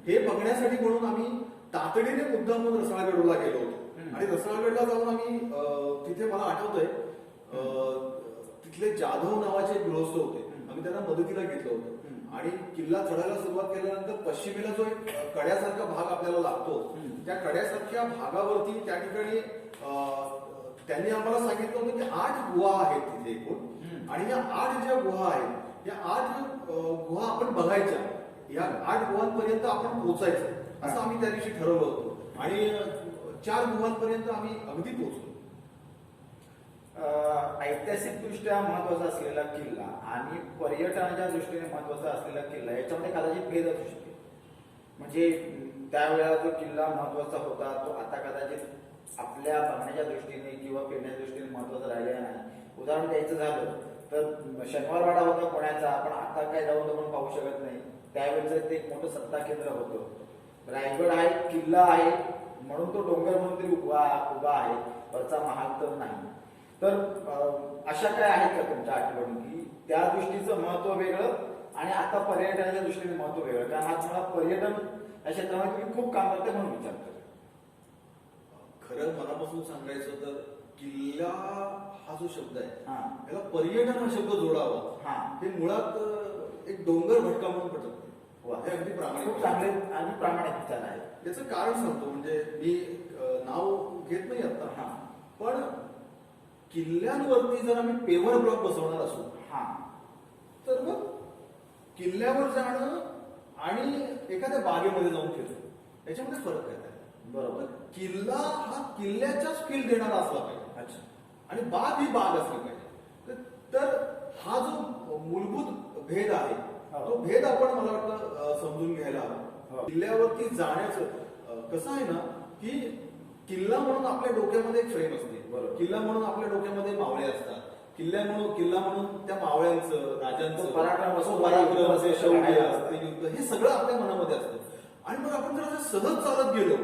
हे बघण्यासाठी म्हणून आम्ही तातडीने मुद्दाम रसाळगडला गेलो होतो आणि रसाळगडला जाऊन आम्ही तिथे मला आठवतंय तिथले जाधव नावाचे गृहस्थ होते, आम्ही त्यांना मदतीला घेतलं होतं आणि किल्ला चढायला सुरुवात केल्यानंतर पश्चिमेला जो एक कड्यासारखा भाग आपल्याला लागतो त्या कड्यासारख्या भागावरती त्या ठिकाणी त्यांनी आम्हाला सांगितलं होतं की 8 गुहा आहेत तिथे एकूण आणि या 8 ज्या गुहा आहेत या 8 गुहा आपण बघायच्या, या 8 गुहांपर्यंत आपण पोहोचायचं असं आम्ही त्या दिवशी ठरवलं होतं आणि 4 गुहांपर्यंत आम्ही अगदी पोहोचलो. ऐतिहासिकदृष्ट्या महत्वाचा असलेला किल्ला आणि पर्यटनाच्या दृष्टीने महत्वाचा असलेला किल्ला याच्यामध्ये कदाचित भेद असू शकेल. म्हणजे त्यावेळेला जो किल्ला महत्वाचा होता तो आता कदाचित आपल्या बघण्याच्या दृष्टीने किंवा फिरण्याच्या दृष्टीने महत्वाचा राहिलेला नाही. उदाहरण द्यायचं झालं तर शनिवारवाडा होता पुण्याचा, आपण आता काय जाऊन आपण पाहू शकत नाही. त्यावेळेचं ते एक मोठं सत्ता केंद्र होतं. रायगड आहे, किल्ला आहे म्हणून तो डोंगर म्हणून तरी उभा आहे, वरचा महाल तर नाही. तर अशा काय आहेत का तुमच्या आठवणी की त्या दृष्टीचं महत्व वेगळं आणि आता पर्यटनाच्या दृष्टीने महत्व वेगळं? कारण आज मला पर्यटन या क्षेत्रामध्ये तुम्ही खूप काम करते म्हणून विचारतो. खरं मनापासून सांगायचं तर किल्ला हा जो शब्द आहे हा याला पर्यटन हा शब्द जोडावा. हा हे मुळात एक डोंगर भटका म्हणून पटत वा. हे अगदी प्रामाणिक खूप चांगले आणि प्रामाणिक विचार आहे. याचं कारण सांगतो. म्हणजे मी नाव घेत नाही आता, हा पण किल्ल्यांवरती जर आम्ही पेवर ब्लॉक बसवणार असू हा तर मग किल्ल्यावर जाणं आणि एखाद्या बागेमध्ये जाऊन फिरणं याच्यामध्ये फरक आहे. बरोबर. किल्ला हा किल्ल्याच्याच फील देणारा असला पाहिजे. अच्छा. आणि बाग ही बाग असली पाहिजे. तर हा जो मूलभूत भेद आहे तो भेद आपण मला वाटतं समजून घ्यायला हवा. किल्ल्यावरती जाण्याचं कसं आहे ना की किल्ला म्हणून आपल्या डोक्यामध्ये एक फ्रेम असते. बरोबर. किल्ला म्हणून आपल्या डोक्यामध्ये मावळे असतात. किल्ला म्हणून त्या मावळ्यांचं, राजांचं पराक्रम असो, पराक्रम असो, शौर्य असतं. असतं, युद्ध, हे सगळं आपल्या मनामध्ये असतं. आणि मग आपण जर असं सहज चालत गेलो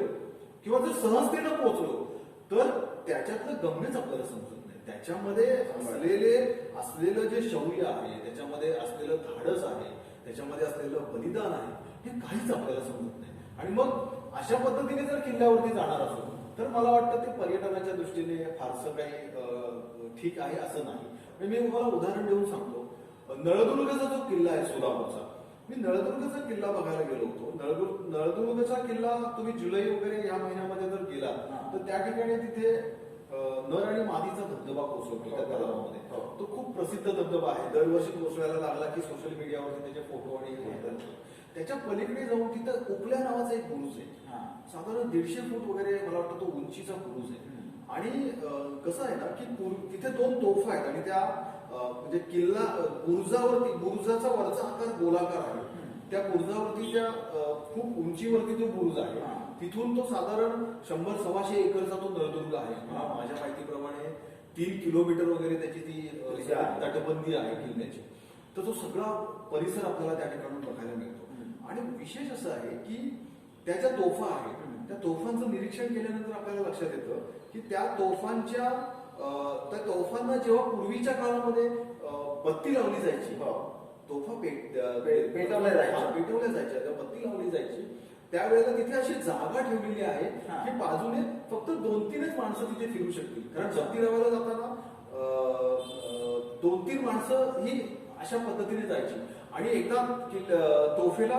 किंवा जर सहजतेनं पोहोचलो तर त्याच्यातलं गम्यच आपल्याला समजत नाही. त्याच्यामध्ये असलेलं जे शौर्य आहे, त्याच्यामध्ये असलेलं धाडस आहे, त्याच्यामध्ये असलेलं बलिदान आहे, हे काहीच आपल्याला समजत नाही. आणि मग अशा पद्धतीने जर किल्ल्यावरती जाणार असो तर मला वाटतं ते पर्यटनाच्या दृष्टीने फारसं काही ठीक आहे असं नाही. मी तुम्हाला उदाहरण देऊन सांगतो. नळदुर्गचा जो किल्ला आहे सोलापूरचा, मी नळदुर्गचा किल्ला बघायला गेलो होतो. नळदुर्गचा किल्ला तुम्ही जुलै वगैरे या महिन्यामध्ये जर गेला तर त्या ठिकाणी तिथे नर आणि मादीचा धबधबा कोसळतो त्या तलावामध्ये. तो खूप प्रसिद्ध धबधबा आहे. दरवर्षी कोसळायला लागला की सोशल मीडियावरती त्याचे फोटो आणि त्याच्या पलीकडे जाऊन तिथं उपल्या नावाचा एक बुरुज आहे. साधारण 150 फूट वगैरे मला वाटतं तो उंचीचा बुरुज आहे. आणि कसं आहे ना की तिथे 2 तोफा आहेत आणि त्या म्हणजे किल्ला बुरुजाचा वरचा आकार गोलाकार आहे. त्या बुरुजावरती त्या खूप उंचीवरती जो बुरुज आहे तिथून तो साधारण 100-125 एकरचा तो नळदुर्ग आहे. माझ्या माहितीप्रमाणे 3 किलोमीटर वगैरे त्याची ती तटबंदी आहे किल्ल्याची. तर तो सगळा परिसर आपल्याला त्या ठिकाणून बघायला मिळतो. आणि विशेष असं आहे की त्या ज्या तोफा आहेत त्या तोफांचं निरीक्षण केल्यानंतर आपल्याला लक्षात येतं की त्या तोफांना जेव्हा पूर्वीच्या काळामध्ये बत्ती लावली जायची, तोफा पेटवल्या जायच्या, त्या बत्ती लावली जायची, त्यावेळेला तिथे अशी जागा ठेवलेली आहे की बाजूने फक्त 2-3च माणसं तिथे फिरू शकतील. कारण बत्ती लावायला जाताना 2-3 माणसं ही अशा पद्धतीने जायची. आणि एकदा तोफेला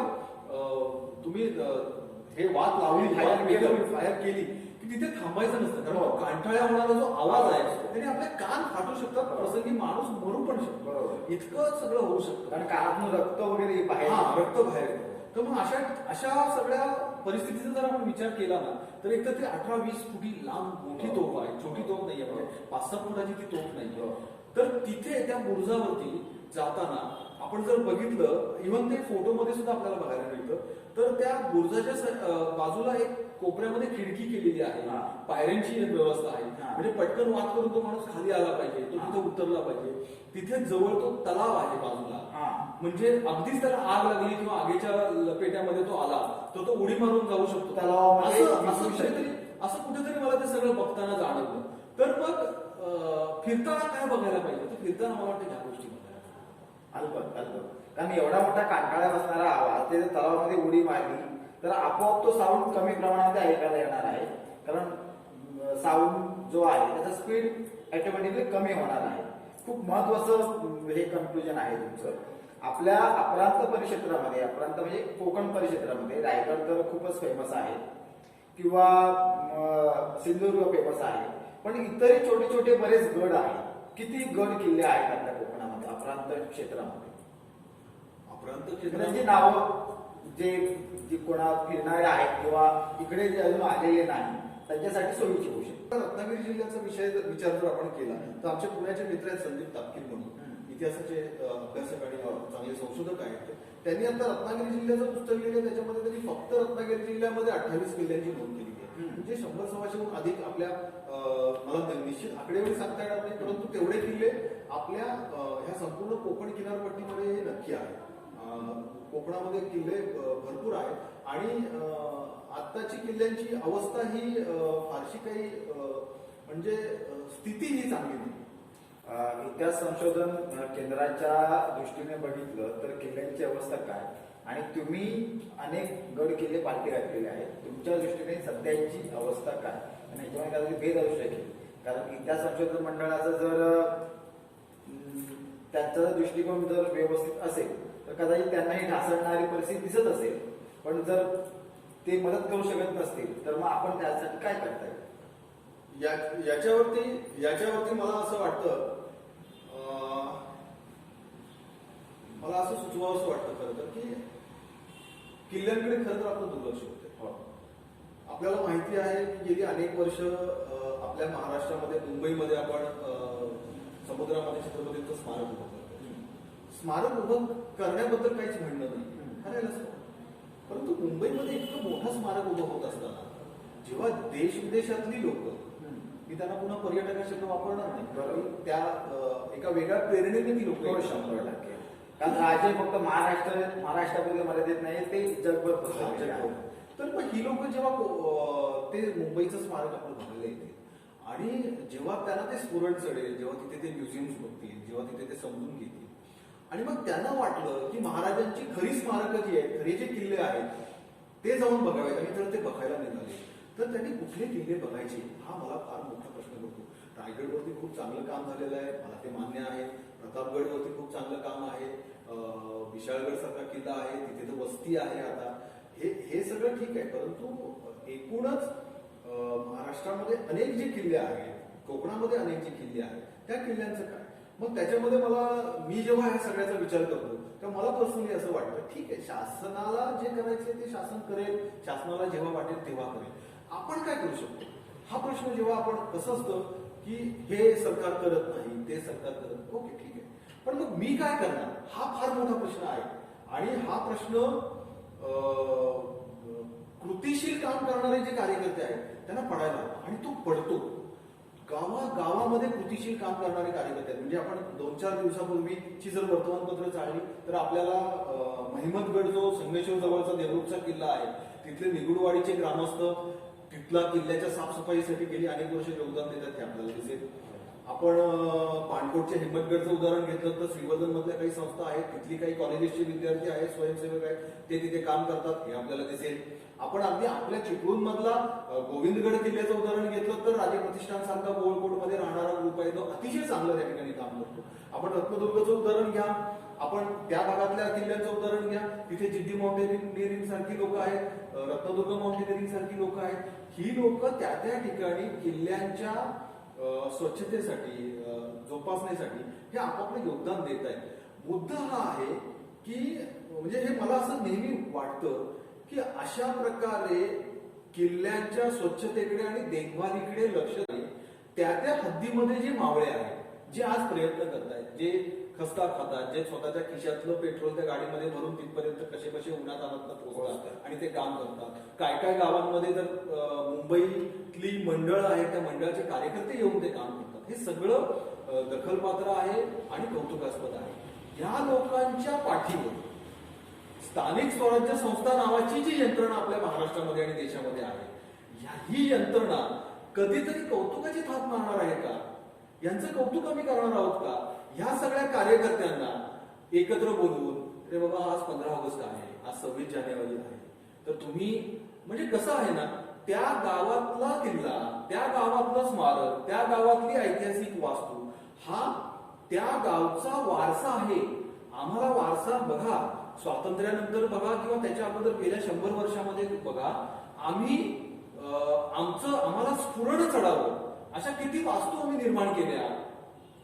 तुम्ही हे वाद लावली, फायर केली की तिथे थांबायचं नसतं. कारण कांठाळ्या होणारा जो आवाज आहे त्याने आपले कान फाटू शकतात, प्रसंगी माणूस मरू पण शकतो. इतकं सगळं होऊ शकतं. कारण कानातून रक्त वगैरे रक्त बाहेर येतं. तर मग अशा सगळ्या परिस्थितीचा जर आपण विचार केला ना तर एक तर ते 18-20 फुटी लांब मोठी तोफ आहे. छोटी तोफ नाहीये, म्हणजे 5-6 फुटाची ती तोफ नाहीये. तर तिथे त्या बुरुजावरती जाताना आपण जर बघितलं, इव्हन ते फोटोमध्ये सुद्धा आपल्याला बघायला मिळतं, तर त्या बुरुजाच्या बाजूला एक कोपऱ्यामध्ये खिडकी केलेली आहे. पायऱ्यांची व्यवस्था आहे. म्हणजे पटकन वाद करून तो माणूस खाली आला पाहिजे, तो तिथे उतरला पाहिजे. तिथे जवळ तो तलाव आहे बाजूला. म्हणजे अगदीच त्याला आग लागली किंवा आगीच्या लपेट्यामध्ये तो आला तर तो उडी मारून जाऊ शकतो तलावामध्ये. असं कुठेतरी मला ते सगळं बघताना जाणवलं. तर मग फिरताना काय बघायला पाहिजे, तर फिरताना मला वाटतं ह्या गोष्टी कारण एवढा मोठा कांटाळ्या बसणारा आवाज ते तलावामध्ये उडी मारली तर आपोआप तो साऊंड कमी प्रमाणामध्ये ऐकायला येणार आहे. कारण साऊंड जो आहे त्याचा स्पीड ऑटोमॅटिकली कमी होणार आहे. खूप महत्वाचं हे कन्क्लुजन आहे तुमचं. आपल्या अपरांत परिक्षेत्रामध्ये, अपरांत म्हणजे कोकण परिक्षेत्रामध्ये रायगड तर खूपच फेमस आहे किंवा सिंधुदुर्ग फेमस आहे, पण इतरही छोटे छोटे बरेच गड आहेत. किती गड किल्ले आहेत आपल्या कोकणामध्ये अपरांत क्षेत्रामध्ये? अपरांत क्षेत्राची नावं जे कोणा फिरणारे आहेत किंवा इकडे जे अजून आलेले नाही त्यांच्यासाठी सोयीची होऊ शकते. तर रत्नागिरी जिल्ह्याचा विचार जर आपण केला तर आमचे पुण्याचे मित्र आहेत संदीप तापकीर म्हणून इतिहासाचे अभ्यासक आणि चांगले संशोधक आहेत. त्यांनी आता रत्नागिरी जिल्ह्याचं पुस्तक लिहिलं, त्याच्यामध्ये त्यांनी फक्त रत्नागिरी जिल्ह्यामध्ये 28 किल्ल्यांची नोंद केली आहे. म्हणजे 100-125हून अधिक आपल्या मला निश्चित आकडेवारी सांगता येणार नाही, परंतु तेवढे किल्ले आपल्या ह्या संपूर्ण कोकण किनारपट्टीमध्ये हे नक्की आहे. कोकणामध्ये किल्ले भरपूर आहेत आणि आत्ताची किल्ल्यांची अवस्था ही फारशी काही म्हणजे स्थिती ही चांगली नाही. इतिहास संशोधन केंद्राच्या दृष्टीने बघितलं तर किल्ल्यांची अवस्था काय, आणि तुम्ही अनेक गड किल्ले पालटी घातलेले आहेत, तुमच्या दृष्टीने सध्याची अवस्था काय, आणि याच्यामध्ये काहीतरी भेद असू शकेल. कारण इतिहास संशोधन मंडळाचा जर त्यांचा दृष्टिकोन जर व्यवस्थित असेल तर कदाचित त्यांनाही ढासळणारी परिस्थिती दिसत असेल, पण जर ते मदत करू शकत नसतील तर मग आपण त्यासाठी काय करता येईल? याच्यावरती मला असं वाटतं, मला असं सुचवावंसं वाटतं खरं तर की किल्ल्यांकडे खरं तर आपलं दुर्लक्ष होते. आपल्याला माहिती आहे की गेली अनेक वर्ष आपल्या महाराष्ट्रामध्ये मुंबईमध्ये आपण समुद्रामध्ये छत्रपतींचं स्मारक उभं करतो. स्मारक उभं करण्याबद्दल काहीच म्हणणं नाही, करायलाच नको. परंतु मुंबईमध्ये इतकं मोठं स्मारक उभं होत असताना जेव्हा देश विदेशातली लोक, मी त्यांना पुन्हा पर्यटक शब्द वापरणार नाही, बरोबर, त्या एका वेगळ्या प्रेरणेने ती लोक 100%. कारण राजे फक्त महाराष्ट्रामध्ये मर्यादित नाही, ते जगभर पसरलेले आहेत. तर मग ही लोक जेव्हा ते मुंबईचं स्मारक आपण बघायला येते आणि जेव्हा त्यांना ते स्फुरण चढेल, जेव्हा तिथे ते म्युझियम्स बघतील, जेव्हा तिथे ते समजून घेतील आणि मग त्यांना वाटलं की महाराजांची खरी स्मारकं जी आहेत, खरे जे किल्ले आहेत ते जाऊन बघावेत, आणि जर ते बघायला निघाले तर त्यांनी कुठले किल्ले बघायचे हा मला फार मोठा प्रश्न पडतो. रायगडवरती खूप चांगलं काम झालेलं आहे, मला ते मान्य आहे. प्रतापगडवरती खूप चांगलं काम आहे. विशाळगड सारखा किल्ला आहे, तिथे तर वस्ती आहे. आता हे सगळं ठीक आहे, परंतु एकूणच महाराष्ट्रामध्ये अनेक जे किल्ले आहेत, कोकणामध्ये अनेक जे किल्ले आहेत, त्या किल्ल्यांचं काय? मग त्याच्यामध्ये मी जेव्हा ह्या सगळ्याचा विचार करतो तेव्हा मला पर्सनली असं वाटतं, ठीक आहे, शासनाला जे करायचे ते शासन करेल, शासनाला जेव्हा वाटेल तेव्हा करेल. आपण काय करू शकतो हा प्रश्न जेव्हा आपण कसं असतं की हे सरकार करत नाही, ते सरकार करत नाही, ओके ठीक आहे, पण मग मी काय करणार हा फार मोठा प्रश्न आहे. आणि हा प्रश्न कृतीशील काम करणारे जे कार्यकर्ते आहेत त्यांना पडायला, आणि तो पडतो. गावामध्ये कृतीशील काम करणारे कार्यकर्ते आहेत. म्हणजे आपण 2-4 दिवसापूर्वीची जर वर्तमानपत्र चालली तर आपल्याला महिमतगड जो संगमेश्वर जवळचा देवरूखचा किल्ला आहे, तिथले निगुडवाडीचे ग्रामस्थ तिथला किल्ल्याच्या साफसफाईसाठी गेली अनेक वर्ष योगदान देतात हे आपल्याला दिसेल. आपण पाणकोटच्या हिम्मतगडचं उदाहरण घेतलं तर श्रीवर्धन मधल्या काही संस्था आहेत, तिथली काही कॉलेजेसचे विद्यार्थी आहेत, स्वयंसेवक आहेत, ते तिथे काम करतात हे आपल्याला दिसेल. आपण अगदी आपल्या चिपळूण मधला गोविंदगड किल्ल्याचं उदाहरण घेतलं तर राजे प्रतिष्ठान सारखा गोळकोटमध्ये राहणारा ग्रुप आहे, तो अतिशय चांगलं त्या ठिकाणी काम करतो. आपण रत्नदुर्गचं उदाहरण घ्या, आपण त्या भागातल्या किल्ल्यांचं उदाहरण घ्या, तिथे जिद्दी माउंटेनिअरिंग सारखी लोक आहेत, रत्नदुर्ग माउंटेनिअरिंग सारखी लोक आहेत. ही लोक त्या ठिकाणी किल्ल्यांच्या स्वच्छतेसाठी, जोपासण्यासाठी हे आपापलं योगदान देत आहेत. मुद्दा हा आहे की म्हणजे हे मला असं नेहमी वाटतं की अशा प्रकारे किल्ल्यांच्या स्वच्छतेकडे आणि देखभालीकडे लक्ष दे, त्या हद्दीमध्ये जे मावळे आहेत, जे आज प्रयत्न करतायत, जे खस्ता खातात, जे स्वतःच्या खिशातलं पेट्रोल त्या गाडीमध्ये भरून तिथपर्यंत कसे उन्हात आणत पोहोचतात आणि ते काम करतात. काय गावांमध्ये तर मुंबईतली मंडळ आहेत, त्या मंडळाचे कार्यकर्ते येऊन ते काम करतात. हे सगळं दखलपात्र आहे आणि कौतुकास्पद आहे. या लोकांच्या पाठीवर स्थानिक स्वराज्य संस्था नावाची जी यंत्रणा आपल्या महाराष्ट्रामध्ये आणि देशामध्ये आहे, ही यंत्रणा कधीतरी कौतुकाची थाप मारणार आहे का? यांचं कौतुक आम्ही करणार आहोत का? ह्या सगळ्या कार्यकर्त्यांना एकत्र बोलवून, अरे बाबा आज 15 ऑगस्ट आहे, आज 26 जानेवारी आहे, तर तुम्ही म्हणजे कसं आहे ना, त्या गावातला किल्ला, त्या गावातलं स्मारक, त्या गावातली ऐतिहासिक वास्तू हा त्या गावचा वारसा आहे. आम्हाला वारसा बघा, स्वातंत्र्यानंतर बघा किंवा त्याच्या अगोदर गेल्या 100 वर्षामध्ये बघा, आम्हाला स्फुरण चढावं अशा किती वास्तू आम्ही निर्माण केल्या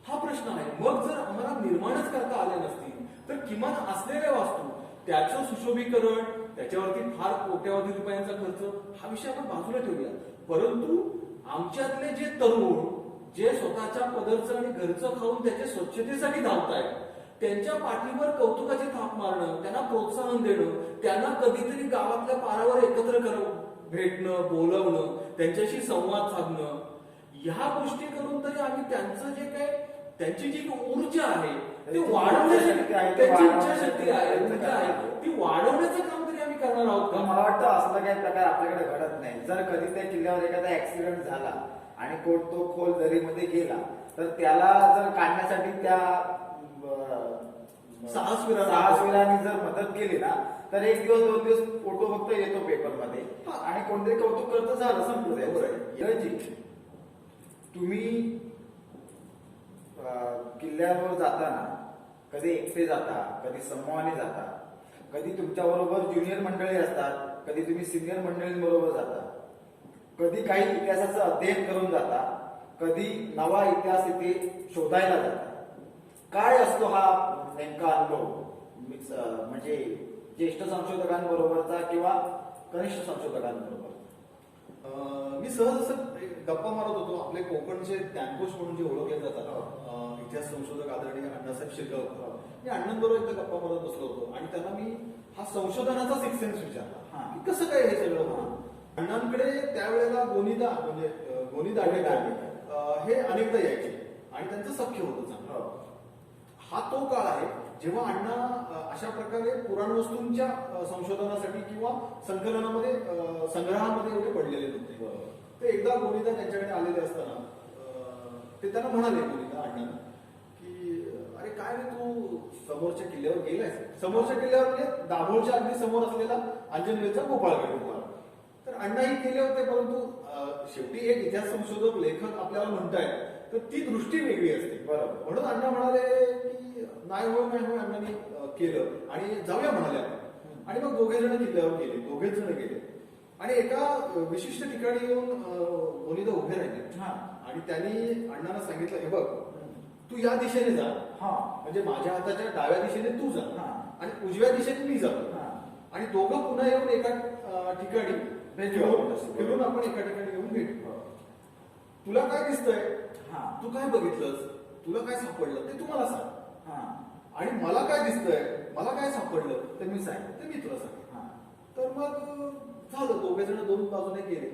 हा प्रश्न आहे. मग जर आम्हाला निर्माणच करता आले नसतील तर किमान असलेल्या वास्तू, त्याचं सुशोभीकरण, त्याच्यावरती फार कोट्यावधी रुपयांचा खर्च, हा विषय आपण बाजूला ठेवूया. परंतु आमच्यातले जे तरुण जे स्वतःच्या पदरचं आणि घरचं खाऊन त्याच्या स्वच्छतेसाठी धावतायत, त्यांच्या पाठीवर कौतुकाची थाप मारणं, त्यांना प्रोत्साहन देणं, त्यांना कधीतरी गावातल्या पारावर एकत्र भेटणं, बोलवणं, त्यांच्याशी संवाद साधणं, ह्या गोष्टी करून तरी आम्ही त्यांचं जे काय त्यांची जी ऊर्जा आहे ती वाढवण्यासाठी, त्यांची इच्छाशक्ती आहे, ऊर्जा आहे, ती वाढवण्याचं काम तरी आम्ही करणार आहोत पण का? मला वाटतं असला काही प्रकार आपल्याकडे घडत नाही. जर कधी त्या किल्ल्यावर एखादा ऍक्सिडेंट झाला आणि तो खोल दरीमध्ये गेला तर त्याला जर काढण्यासाठी त्या साहसवीरांनी जर मदत केली ना तर एक दिवस 2 दिवस फोटो फक्त येतो पेपरमध्ये आणि कोणतरी कौतुक करतं, झालं, संपलं. तुम्ही किल्ल्यावर जाताना कधी एकटे जाता, कधी समूहाने जाता, कधी तुमच्या बरोबर ज्युनियर मंडळी असतात, कधी तुम्ही सिनियर मंडळींबरोबर जाता, कधी काही इतिहासाचं अध्ययन करून जाता, कधी नवा इतिहास इथे शोधायला जाता. काय असतो हा नेमका अनुभव, म्हणजे ज्येष्ठ संशोधकांबरोबरचा किंवा कनिष्ठ संशोधकांबरोबर? मी सहज असं गप्पा मारत होतो. आपले कोकणचे ज्ञानकोश म्हणून जे ओळखले जातात इतिहास संशोधक आदरणीय अण्णासाहेब शिरगावकर, मी अण्णांबरोबर एकदा गप्पा मारत बसलो होतो आणि त्यांना मी हा संशोधनाचा सिक्स सेन्स विचारला की कसं काय हे सगळं होतं. अण्णांकडे त्यावेळेला गोनीदा म्हणजे गोनी दांडेकर हे अनेकदा यायचे आणि त्यांचं सख्य होतं चांगलं. हा तो काळ आहे जेव्हा अण्णा अशा प्रकारे पुराण वस्तूंच्या संशोधनासाठी किंवा संकलनामध्ये संग्रहामध्ये एवढे पडलेले नव्हते. तर एकदा गोनीदा त्यांच्याकडे आलेले असताना ते त्यांना म्हणाले, गोनीदा अण्णांना, की अरे काय रे तू समोरच्या किल्ल्यावर गेलायस. समोरच्या किल्ल्यावर म्हणजे दाभोळच्या अगदी समोर असलेला अंजनवेलचा गोपाळगड. तर अण्णाही गेले होते, परंतु शेवटी एक इतिहास संशोधक लेखक आपल्याला म्हणतायत तर ती दृष्टी वेगळी असते. बरोबर. म्हणून अण्णा म्हणाले की नाही होय अण्णांनी केलं आणि जाऊया म्हणाले आपण. आणि मग दोघे जण किल्ल्यावर गेले, दोघेच जण गेले आणि एका विशिष्ट ठिकाणी येऊन गोनीदा उभे राहिले आणि त्यांनी अण्णांना सांगितलं, हे बघ तू या दिशेने जा, म्हणजे माझ्या हाताच्या डाव्या दिशेने तू जा आणि उजव्या दिशेने मी जातो आणि दोघं पुन्हा येऊन एका ठिकाणी फिरून आपण एका ठिकाणी येऊन भेटू. तुला काय दिसतंय, तू काय बघितलंस, तुला काय सापडलं ते तू मला सांग आणि मला काय दिसतंय, मला काय सापडलं ते मी सांग, ते मी तुला सांग. तर मग झालं, दोघे जण दोन बाजूने गेले.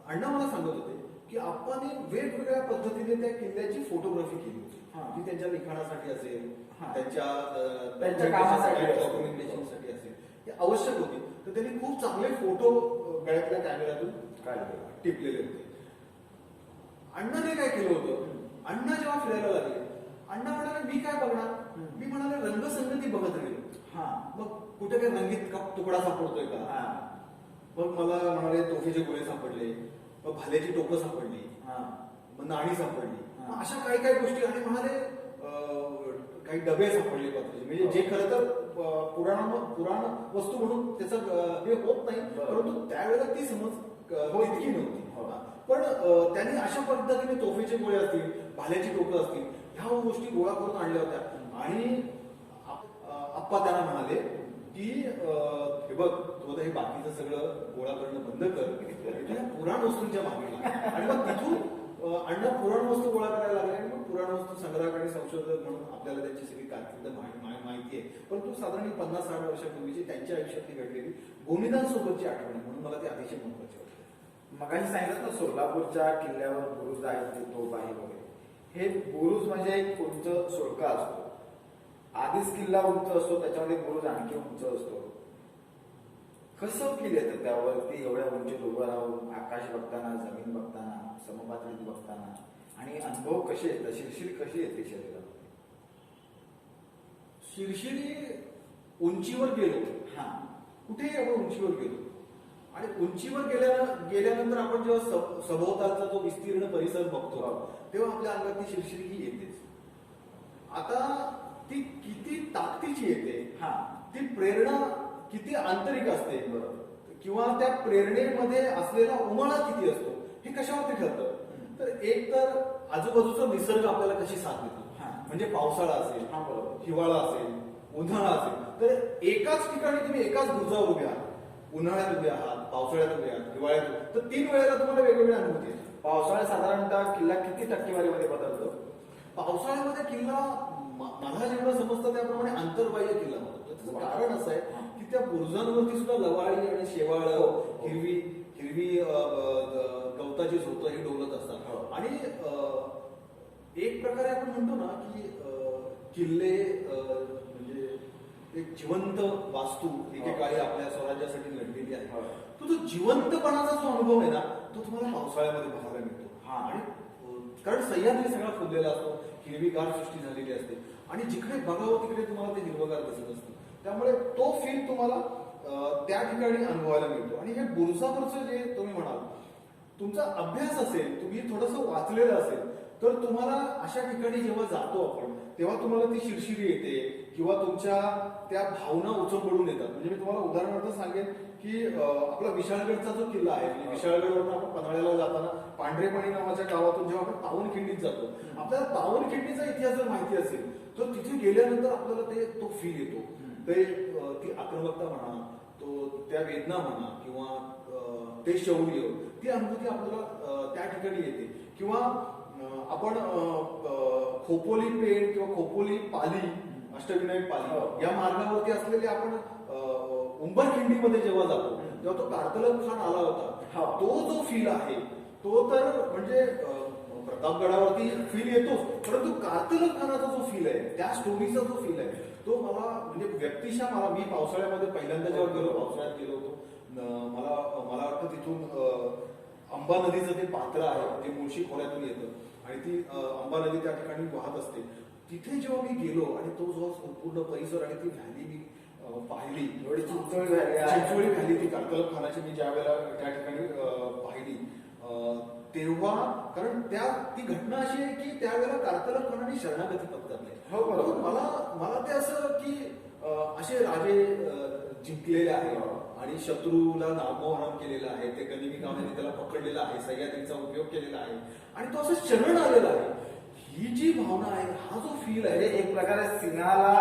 अण्णा मला सांगत होते की आपण वेगवेगळ्या पद्धतीने त्या किल्ल्याची फोटोग्राफी केली होती, ती त्यांच्या लिखाणासाठी असेल, त्यांच्या कामासाठी, डॉक्युमेंटेशनसाठी असेल, हे आवश्यक होती. तर त्यांनी खूप चांगले फोटो गळ्यातल्या कॅमेऱ्यातून टिपलेले होते. अण्णाने काय केलं होतं, अण्णा जेव्हा फिरायला लागले, अण्णा म्हणाले मी काय बघणार, मी म्हणाले रंगसंगती बघत राहिलो. मग कुठे काही रंगीत तुकडा सापडतोय का, मग मला म्हणाले तोफेचे गोळे सापडले, मग भाल्याची टोकं सापडली, मग नाणी सापडली, अशा काही काही गोष्टी. आणि म्हणाले काही डबे सापडले पत्राचे, म्हणजे जे खरं तर पुराण वस्तू म्हणून त्याचं हे होत नाही, परंतु त्यावेळेला ती समज इतकी नव्हती. पण त्यांनी अशा पद्धतीने तोफेचे गोळे असतील, भाल्याची टोकं असतील, ह्या गोष्टी गोळा करून आणल्या होत्या. आणि आप्पा त्यांना म्हणाले की हे बघ तू आता हे बाकीचं सगळं गोळा करणं बंद कर, तुझ्या पुराण वस्तूंच्या मागे. आणि मग तिथून अण्णा पुराण वस्तू गोळा करायला लागले आणि मग पुराण वस्तू संग्राहक आणि संशोधक म्हणून आपल्याला त्यांची सगळी कारकीर्द माहिती आहे. परंतु साधारण 50-60 वर्षापूर्वीची त्यांच्या आयुष्यातली घडलेली गोनीदांसोबतची आठवण म्हणून मला ते अतिशय महत्वाचे वाटते. मगाशी सांगितलं ना सोलापूरच्या किल्ल्यावर बुरुज आहे, ते तोफ आहे वगैरे. हे बुरुज म्हणजे एक उंच सुळका असतो. आधीच किल्ला उंच असतो, त्याच्यामध्ये बुरुज आणखी उंच असतो. कसं फील येतं त्यावरती एवढ्या उंचीत उभं राहून, आकाश बघताना, जमीन बघताना, समपातळीत बघताना, आणि अनुभव कसे येतात, शिरशीर कशी येते शरीरात? शिरशिरी उंचीवर गेलो, कुठेही आपण उंचीवर गेलो आणि उंचीवर गेल्यानंतर आपण जेव्हा सभोवतालचा जो विस्तीर्ण परिसर बघतो तेव्हा आपल्या अंगात ती शिरशिरी ही येतेच. आता ती किती ताकदीची येते, ती प्रेरणा किती आंतरिक असते, किंवा त्या प्रेरणेमध्ये असलेला उमाळा किती असतो हे कशावरती ठरतं. तर एक तर आजूबाजूचा निसर्ग आपल्याला कशी साथ देतो, म्हणजे पावसाळा असेल, हिवाळा असेल, उन्हाळा असेल, तर एकाच ठिकाणी तुम्ही एकाच बुरुजावर उभे आहात उन्हाळ्यात उभे आहात, पावसाळ्यात उभे आहात, हिवाळ्यात उभे आहात, तर 3 वेळेला तुम्हाला वेगवेगळ्या अनुभूती येतात. पावसाळ्यात साधारणतः किल्ला किती टक्केवारीमध्ये बदलतो? पावसाळ्यामध्ये किल्ला मला जेवढं समजतं त्याप्रमाणे आंतरबाह्य किल्ला बनतो. त्याचं कारण असं आहे की त्या बुरुजांवरती सुद्धा लवाळी आणि शेवाळ, हिरवी हिरवी गवताची झोतं ही डोलत असतात. आणि एक प्रकारे आपण म्हणतो ना की किल्ले म्हणजे एक जिवंत वास्तू एकेकाळी आपल्या स्वराज्यासाठी लढलेली आहे. तो जो जिवंतपणाचा जो अनुभव आहे ना तो तुम्हाला पावसाळ्यामध्ये पाहायला मिळतो. आणि कारण सह्याद्री सगळा फुललेला असतो, हिरवीगार सृष्टी झालेली असते आणि जिकडे बघावं तिकडे तुम्हाला ते हिरवगार दिसत असतं. त्यामुळे तो फील तुम्हाला त्या ठिकाणी अनुभवायला मिळतो. आणि हे बुरजावरचं जे तुम्ही म्हणाल, तुमचा अभ्यास असेल, तुम्ही थोडंसं वाचलेलं असेल, तर तुम्हाला अशा ठिकाणी जेव्हा जातो आपण तेव्हा तुम्हाला ती शिरशिरी येते किंवा तुमच्या त्या भावना उचंबळून येतात. म्हणजे मी तुम्हाला उदाहरणार्थ सांगेन की आपला विशाळगडचा जो किल्ला आहे, म्हणजे विशाळगडवरून आपण पन्हाळ्याला जाताना पांढरेपणी नावाच्या गावातून जेव्हा आपण पावनखिंडीत जातो, आपल्याला पावनखिंडीचा इतिहास जर माहिती असेल तर तिथे गेल्यानंतर आपल्याला तो फील येतो. ते ती आक्रमकता म्हणा, त्या वेदना म्हणा किंवा ते शौर्य, ती अनुभूती आपल्याला त्या ठिकाणी येते. किंवा आपण खोपोली पेठ किंवा खोपोली पाली, अष्टविनायक पाली या मार्गावरती असलेले आपण उंबरखिंडीमध्ये जेव्हा जातो तेव्हा तो कारतलब खान आला होता, तो जो फील आहे तो तर म्हणजे प्रतापगडावरती फील येतोच, परंतु कारतलब खानाचा जो फील आहे, त्या स्टोरीचा जो फील आहे तो मला म्हणजे व्यक्तिशः मी पावसाळ्यामध्ये पहिल्यांदा जेव्हा गेलो, पावसाळ्यात गेलो होतो, मला वाटतं तिथून अंबा नदीचं ते पात्र आहे जे मुळशी खोऱ्यातून येतं आणि ती अंबा नदी त्या ठिकाणी वाहत असते. तिथे जेव्हा मी गेलो आणि तो जो संपूर्ण परिसर आणि ती व्हॅली मी पाहिली, चिंचोळी व्हॅली, ती कारतलब खानाची मी ज्या वेळेला त्या ठिकाणी पाहिली तेव्हा, कारण ती घटना अशी आहे की त्यावेळेला कारतलब खानाने शरणागती पत्करली. हो बरोबर. मला ते असं की असे राजे जिंकलेले आहेत आणि शत्रूला नामोहरम केलेलं आहे, ते गनिमी कामाने त्याला पकडलेलं आहे, सह्याद्रीचा उपयोग केलेला आहे आणि तो असं शरण आलेला आहे. ही जी भावना आहे, हा जो फील आहे, एक प्रकारे सिंहाला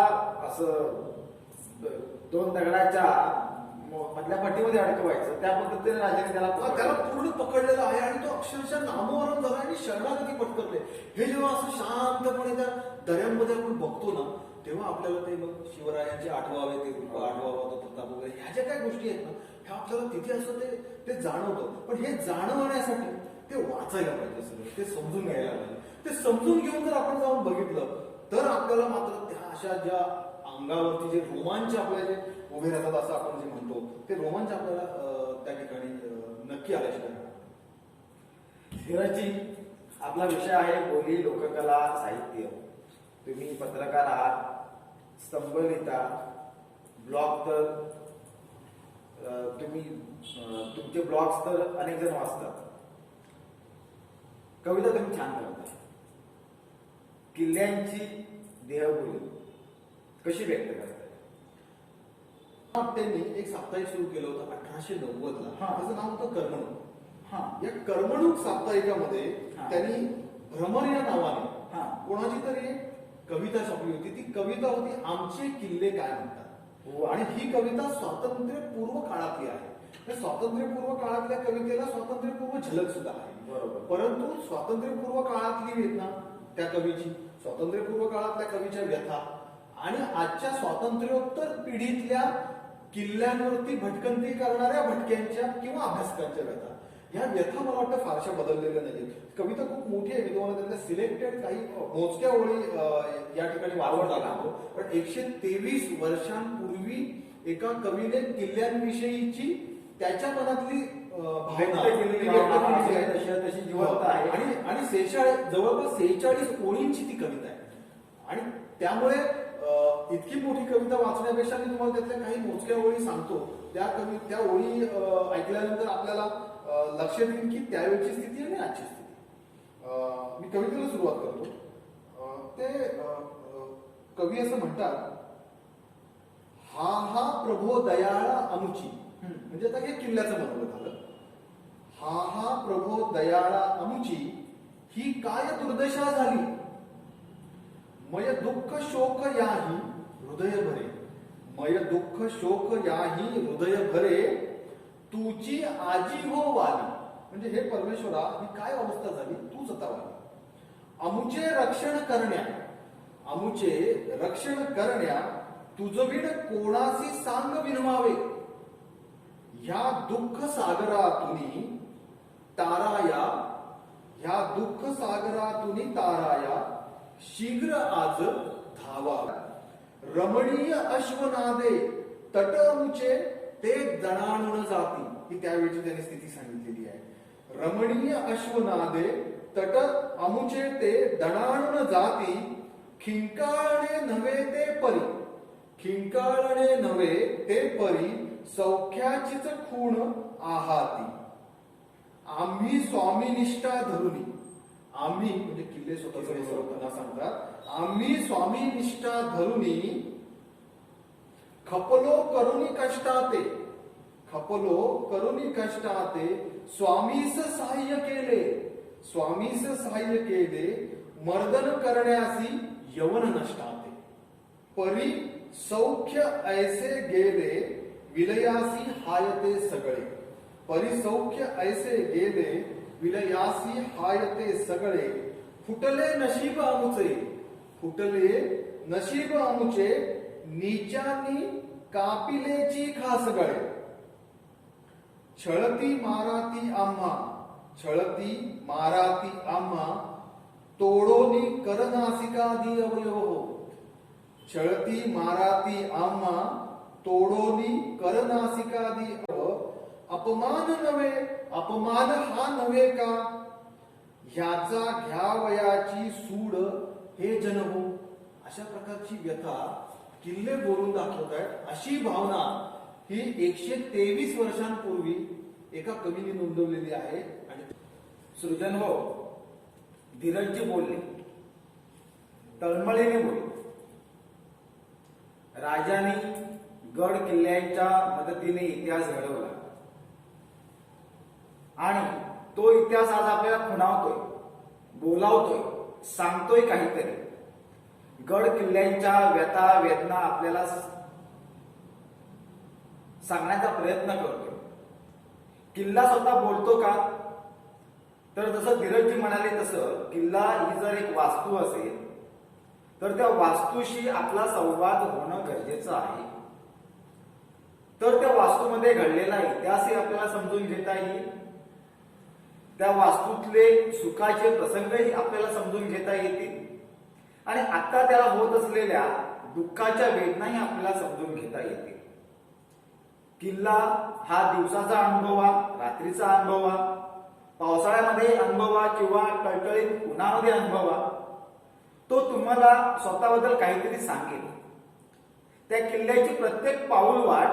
असं 2 दगडाच्या मधल्या पट्टीमध्ये अडकवायचं, त्या पद्धतीने राजाने त्याला पूर्ण पकडलेला आहे आणि तो अक्षरशः नामोहरम झाला आणि शरणागती पत्करले. हे जेव्हा असं शांतपणे त्या दऱ्यांमध्ये आपण बघतो ना, तेव्हा आपल्याला ते मग शिवरायांचे आठवावे, ते रूप आठवावा, तो प्रताप वगैरे ह्या ज्या काही गोष्टी आहेत ना, ह्या आपल्याला तिथे असं ते जाणवतं. पण हे जाणवण्यासाठी ते वाचायला पाहिजे, सगळं ते समजून घ्यायला पाहिजे. ते समजून घेऊन जर आपण जाऊन बघितलं तर आपल्याला मात्र त्या अशा ज्या अंगावरती जे रोमांच आपल्या जे उभे राहतात असं आपण जे म्हणतो, ते रोमांच आपल्याला त्या ठिकाणी नक्की आल्याशिवाय. धीरजजी, आपला विषय आहे बोली, लोककला, साहित्य. तुम्ही पत्रकार आहात, स्तंभ लिहिता, ब्लॉग तर तुमचे ब्लॉग्स तर अनेक जण वाचतात, कविता तुम्ही छान करता. किल्ल्यांची देहबोली कशी व्यक्त करताय? त्यांनी एक साप्ताहिक सुरू केलं होतं 1890 ला. त्याचं नाव होतं कर्मणूक. या कर्मणूक साप्ताहिकामध्ये त्यांनी भ्रमर या नावाने कोणाची तरी एक कविता छापली होती. ती कविता होती आमचे किल्ले काय म्हणतात. आणि ही कविता स्वातंत्र्यपूर्व काळातली आहे. त्या स्वातंत्र्यपूर्व काळातल्या कवितेला स्वातंत्र्यपूर्व झलक सुद्धा आहे. बरोबर. परंतु स्वातंत्र्यपूर्व काळातली वेदना त्या कवीची, स्वातंत्र्यपूर्व काळातल्या कवीच्या व्यथा आणि आजच्या स्वातंत्र्योत्तर पिढीतल्या किल्ल्यांवरती भटकंती करणाऱ्या भटक्यांच्या किंवा अभ्यासकांच्या व्यथा, ह्या व्यथा मला वाटतं फारशा बदललेल्या नाहीत. कविता खूप मोठी आहे. मी तुम्हाला त्यातल्या सिलेक्टेड काही मोजक्या ओळी या ठिकाणी वाचून दाखवतो. पण 123 वर्षांपूर्वी एका कवीने किल्ल्यांविषयीची त्याच्या मनातली भावना तशी जिवंत आहे. आणि 46 जवळपास 46 ओळींची ती कविता आहे. आणि त्यामुळे इतकी मोठी कविता वाचण्यापेक्षा मी तुम्हाला त्यातल्या काही मोजक्या ओळी सांगतो. त्या ओळी ऐकल्यानंतर आपल्याला लक्षात येईल की त्यावेळची स्थिती आणि आजची स्थिती. मी कवितेला सुरुवात करतो. ते कवी असं म्हणतात, हा प्रभो दयाळा अमुची, म्हणजे आता हे किल्ल्याचं मनोगत झालं. हा प्रभो दयाळा अमुची, ही काय दुर्दशा झाली, मय दुःख शोक याही हृदय भरे, मय दुःख शोक याही हृदय भरे, तुची आजी हो वाली, म्हणजे हे परमेश्वरा ही काय अवस्था झाली, तूच आता वाली. अमुचे रक्षण करण्या, अमुचे रक्षण करण्या तुझविण कोणासी सांग विनवावे. ह्या दुःख सागरातुनी ताराया, ह्या दुःख सागरातुनी ताराया शीघ्र आज धावा. रमणीय अश्वनादे तट अमुचे ते दणाणून जाती, ही त्यावेळची त्यांनी स्थिती सांगितलेली आहे. रमणीय अश्वनादे तट अमुचे ते दणाणून जाती. खिंकाळणे नव्हे ते परी, खिंकाळणे नव्हे ते परी सौख्याचीच खूण आहाती. आम्ही स्वामी निष्ठा धरुनी, आम्ही म्हणजे किल्ले स्वतःच सांगतात, आम्ही स्वामी निष्ठा धरुनी खपलो करुणी कष्टाते, खपलो करुणी कष्टाते स्वामीस सहाय्य केले, स्वामीस सहाय्य केले मर्दन करण्यासी यवन नष्टाते. परी सौख्य ऐसे गेले विलयासी हायते सगळे, परी सौख्य ऐसे गेले विलयासी हायते सगळे. फुटले नशीब आमुचे, फुटले नशीब आमुचे नीचानी कापिलेची खास गळे. छळती माराती आम्हा, छळती माराती आम्हा तोडोनी करनासिकादी अवयव. छळती माराती आम्हा तोडोनी करनासिकादी अपमान नव्हे, अपमान हा नव्हे का. ह्याचा घ्यावयाची सूड हे जनहो. अशा प्रकारची व्यथा किल्ले बोलून दाखवत आहेत. अशी भावना ही 123 वर्षांपूर्वी एका कवीने नोंदवलेली आहे. आणि सृजन हो, धीरजजी बोलले, तळमळीने बोलले. राजाने गड किल्ल्यांच्या मदतीने इतिहास घडवला आणि तो इतिहास आज आपल्याला खुणावतोय, बोलावतोय, सांगतोय काहीतरी. गड किल्ल्यांच्या व्यथा वेदना आपल्याला सांगण्याचा प्रयत्न करतोय. किल्ला स्वतः बोलतो का, तर जसं धीरजजी म्हणाले तसं किल्ला ही जर एक वास्तू असेल तर त्या वास्तूशी आपला संवाद होणं गरजेचं आहे. तर त्या वास्तूमध्ये घडलेला इतिहासही आपल्याला समजून घेता येईल, त्या वास्तूतले सुखाचे प्रसंगही आपल्याला समजून घेता येतील आणि आता त्याला होत असलेल्या दुःखाच्या वेदनाही आपल्याला समजून घेता येतील. किल्ला हा दिवसाचा अनुभवा, रात्रीचा अनुभवा, पावसाळ्यामध्ये अनुभवा किंवा टळटळीत उन्हामध्ये अनुभवा, तो तुम्हाला स्वतःबद्दल काहीतरी सांगेल. त्या किल्ल्याची प्रत्येक पाऊल वाट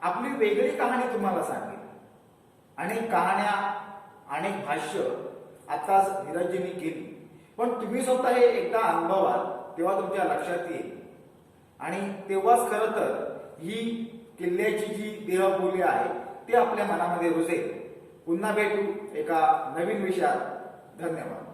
आपली वेगळी कहाणी तुम्हाला सांगेल. अनेक कहाण्या, अनेक भाष्य आताच धीरजजींनी केली, पण तुम्ही स्वतः हे एकदा अनुभवाल तेव्हा तुमच्या लक्षात येईल आणि तेव्हाच खरं तर ही किल्ल्याची जी देहबोली आहे ती आपल्या मनामध्ये रुजेल. पुन्हा भेटू एका नवीन विषयात. धन्यवाद.